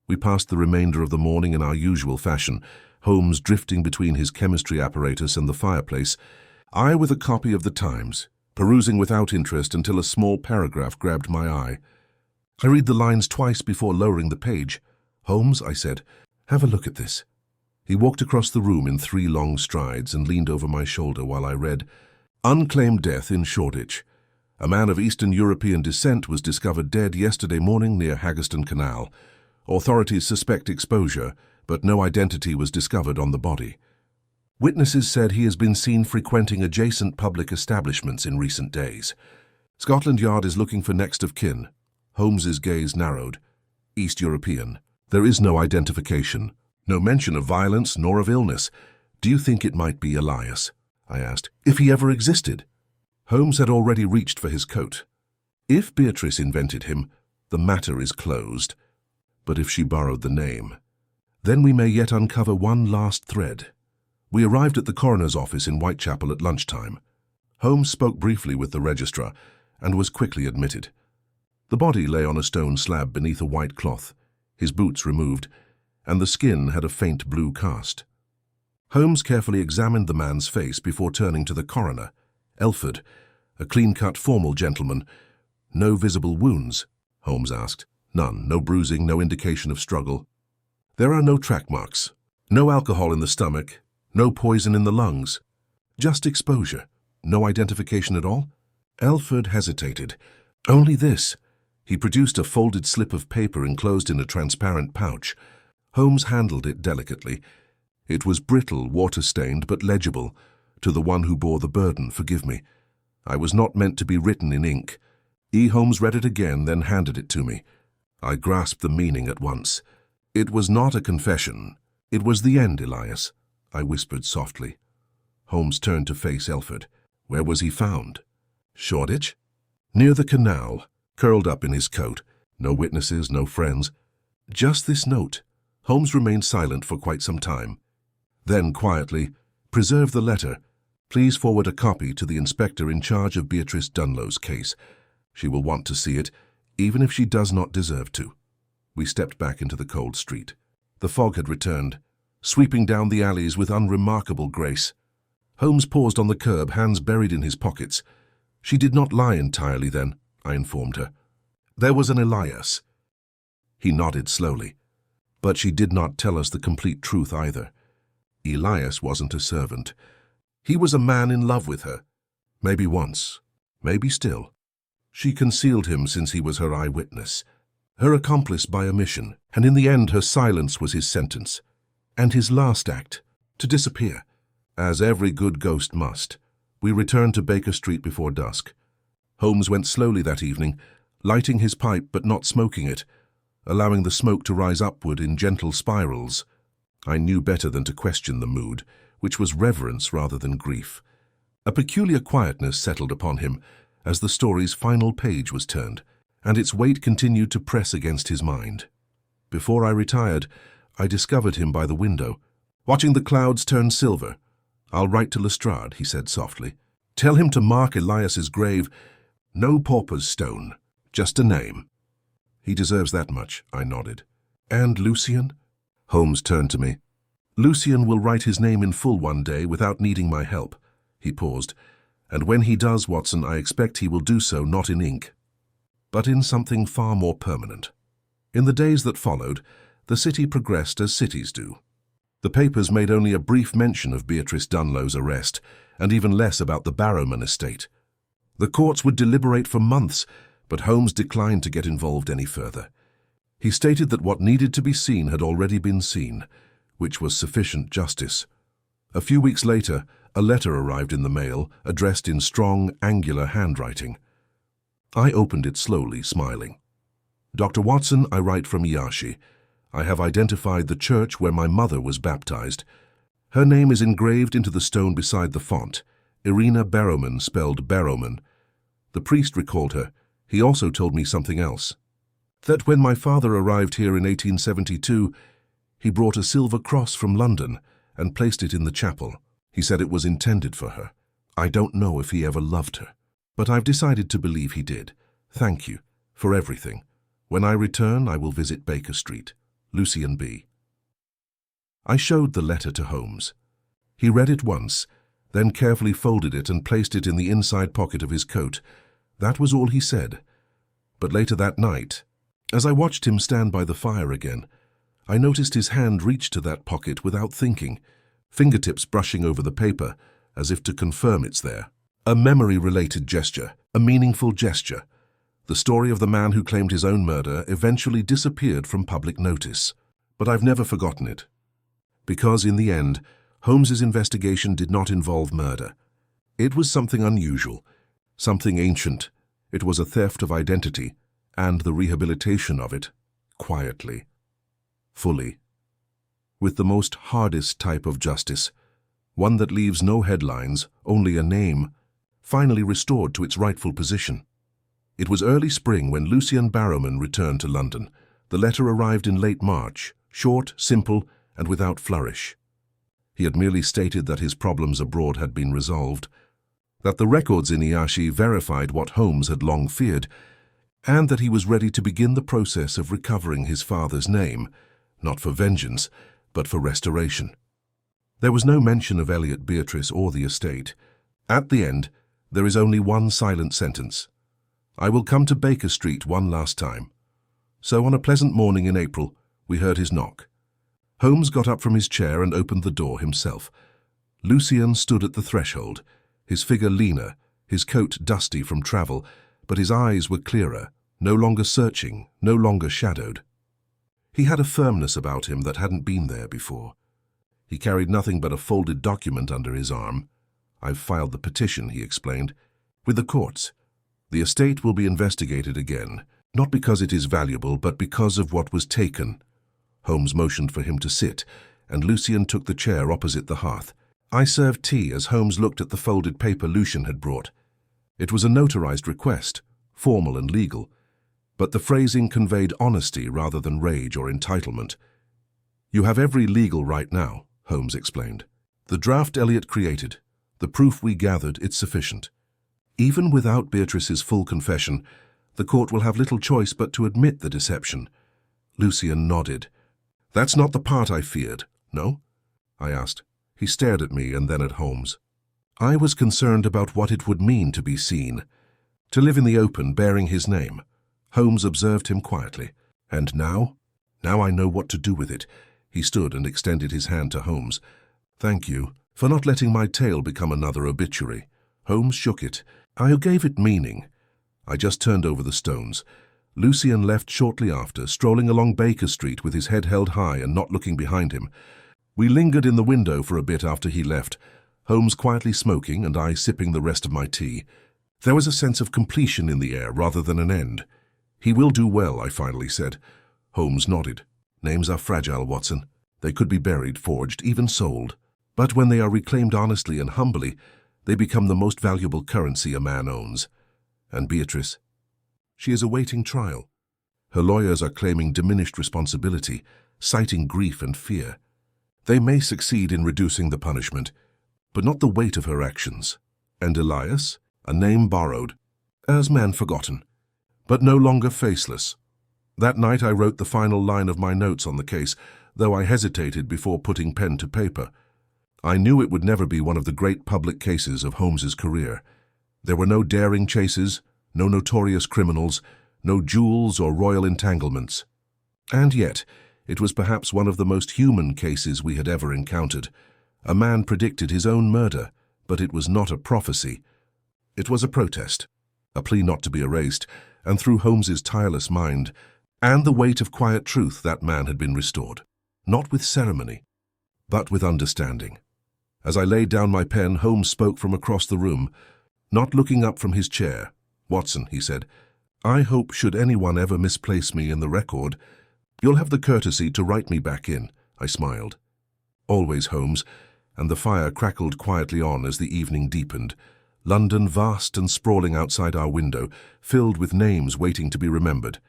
We passed the remainder of the morning in our usual fashion, Holmes drifting between his chemistry apparatus and the fireplace, I with a copy of the Times, perusing without interest until a small paragraph grabbed my eye. I read the lines twice before lowering the page. "Holmes," I said, "have a look at this." He walked across the room in 3 long strides and leaned over my shoulder while I read, "Unclaimed death in Shoreditch. A man of Eastern European descent was discovered dead yesterday morning near Haggerston Canal. Authorities suspect exposure, but no identity was discovered on the body. Witnesses said he has been seen frequenting adjacent public establishments in recent days. Scotland Yard is looking for next of kin." Holmes's gaze narrowed. "East European. There is no identification. No mention of violence nor of illness. Do you think it might be Elias?" I asked. "If he ever existed?" Holmes had already reached for his coat. "If Beatrice invented him, the matter is closed. But if she borrowed the name, then we may yet uncover one last thread." We arrived at the coroner's office in Whitechapel at lunchtime. Holmes spoke briefly with the registrar and was quickly admitted. The body lay on a stone slab beneath a white cloth, his boots removed, and the skin had a faint blue cast. Holmes carefully examined the man's face before turning to the coroner, Elford, a clean-cut, formal gentleman. "No visible wounds?" Holmes asked. "None. No bruising, no indication of struggle. There are no track marks. No alcohol in the stomach. No poison in the lungs. Just exposure. No identification at all?" Elford hesitated. "Only this." He produced a folded slip of paper enclosed in a transparent pouch. Holmes handled it delicately. It was brittle, water-stained, but legible. "To the one who bore the burden, forgive me. I was not meant to be written in ink." Holmes read it again, then handed it to me. I grasped the meaning at once. "It was not a confession. It was the end, Elias," I whispered softly. Holmes turned to face Elford. "Where was he found?" "Shoreditch?" "Near the canal, curled up in his coat. No witnesses, no friends. Just this note." Holmes remained silent for quite some time. Then, quietly, "Preserve the letter. Please forward a copy to the inspector in charge of Beatrice Dunlow's case. She will want to see it, even if she does not deserve to." We stepped back into the cold street. The fog had returned, sweeping down the alleys with unremarkable grace. Holmes paused on the curb, hands buried in his pockets. "She did not lie entirely then," I informed her. "There was an Elias." He nodded slowly. "But she did not tell us the complete truth either. Elias wasn't a servant. He was a man in love with her. Maybe once, maybe still. She concealed him since he was her eyewitness, her accomplice by omission, and in the end her silence was his sentence. And his last act, to disappear, as every good ghost must." We returned to Baker Street before dusk. Holmes went slowly that evening, lighting his pipe but not smoking it, allowing the smoke to rise upward in gentle spirals. I knew better than to question the mood, which was reverence rather than grief. A peculiar quietness settled upon him as the story's final page was turned, and its weight continued to press against his mind. Before I retired, I discovered him by the window, watching the clouds turn silver. "I'll write to Lestrade," he said softly. "Tell him to mark Elias's grave. No pauper's stone, just a name." "He deserves that much," I nodded. "And Lucien?" Holmes turned to me. "Lucien will write his name in full one day without needing my help." He paused. "And when he does, Watson, I expect he will do so not in ink, but in something far more permanent." In the days that followed, the city progressed as cities do. The papers made only a brief mention of Beatrice Dunlow's arrest, and even less about the Barrowman estate. The courts would deliberate for months, but Holmes declined to get involved any further. He stated that what needed to be seen had already been seen, which was sufficient justice. A few weeks later, a letter arrived in the mail, addressed in strong, angular handwriting. I opened it slowly, smiling. "Dr. Watson, I write from Iashi. I have identified the church where my mother was baptized. Her name is engraved into the stone beside the font, Irina Barrowman, spelled Barrowman. The priest recalled her. He also told me something else. That when my father arrived here in 1872, he brought a silver cross from London and placed it in the chapel. He said it was intended for her. I don't know if he ever loved her, but I've decided to believe he did. Thank you for everything. When I return, I will visit Baker Street. Lucien B." I showed the letter to Holmes. He read it once, then carefully folded it and placed it in the inside pocket of his coat. That was all he said. But later that night, as I watched him stand by the fire again, I noticed his hand reach to that pocket without thinking, fingertips brushing over the paper, as if to confirm it's there. A memory-related gesture, a meaningful gesture. The story of the man who claimed his own murder eventually disappeared from public notice. But I've never forgotten it. Because in the end, Holmes's investigation did not involve murder. It was something unusual, something ancient. It was a theft of identity, and the rehabilitation of it, quietly, fully, with the most hardest type of justice, one that leaves no headlines, only a name, finally restored to its rightful position. It was early spring when Lucien Barrowman returned to London. The letter arrived in late March, short, simple, and without flourish. He had merely stated that his problems abroad had been resolved, that the records in Iashi verified what Holmes had long feared, and that he was ready to begin the process of recovering his father's name, not for vengeance, but for restoration. There was no mention of Elliot, Beatrice, or the estate. At the end, there is only one silent sentence. I will come to Baker Street one last time. So on a pleasant morning in April, we heard his knock. Holmes got up from his chair and opened the door himself. Lucien stood at the threshold, his figure leaner, his coat dusty from travel, but his eyes were clearer, no longer searching, no longer shadowed. He had a firmness about him that hadn't been there before. He carried nothing but a folded document under his arm. I've filed the petition, he explained, with the courts. The estate will be investigated again, not because it is valuable, but because of what was taken. Holmes motioned for him to sit, and Lucien took the chair opposite the hearth. I served tea as Holmes looked at the folded paper Lucien had brought. It was a notarized request, formal and legal, but the phrasing conveyed honesty rather than rage or entitlement. You have every legal right now, Holmes explained. The draft Elliot created, the proof we gathered, it's sufficient. Even without Beatrice's full confession, the court will have little choice but to admit the deception. Lucien nodded. That's not the part I feared, no? I asked. He stared at me and then at Holmes. I was concerned about what it would mean to be seen, to live in the open bearing his name. Holmes observed him quietly. And now? Now I know what to do with it. He stood and extended his hand to Holmes. Thank you for not letting my tale become another obituary. Holmes shook it. I gave it meaning. I just turned over the stones. Lucien left shortly after, strolling along Baker Street with his head held high and not looking behind him. We lingered in the window for a bit after he left, Holmes quietly smoking and I sipping the rest of my tea. There was a sense of completion in the air rather than an end. He will do well, I finally said. Holmes nodded. Names are fragile, Watson. They could be buried, forged, even sold. But when they are reclaimed honestly and humbly, they become the most valuable currency a man owns. And Beatrice? She is awaiting trial. Her lawyers are claiming diminished responsibility, citing grief and fear. They may succeed in reducing the punishment, but not the weight of her actions. And Elias, a name borrowed, as man forgotten, but no longer faceless. That night I wrote the final line of my notes on the case, though I hesitated before putting pen to paper. I knew it would never be one of the great public cases of Holmes's career. There were no daring chases, no notorious criminals, no jewels or royal entanglements. And yet, it was perhaps one of the most human cases we had ever encountered. A man predicted his own murder, but it was not a prophecy. It was a protest, a plea not to be erased, and through Holmes's tireless mind and the weight of quiet truth that man had been restored, not with ceremony, but with understanding. As I laid down my pen, Holmes spoke from across the room, not looking up from his chair. Watson, he said, I hope should anyone ever misplace me in the record, you'll have the courtesy to write me back in. I smiled. Always, Holmes, and the fire crackled quietly on as the evening deepened. London vast and sprawling outside our window, filled with names waiting to be remembered.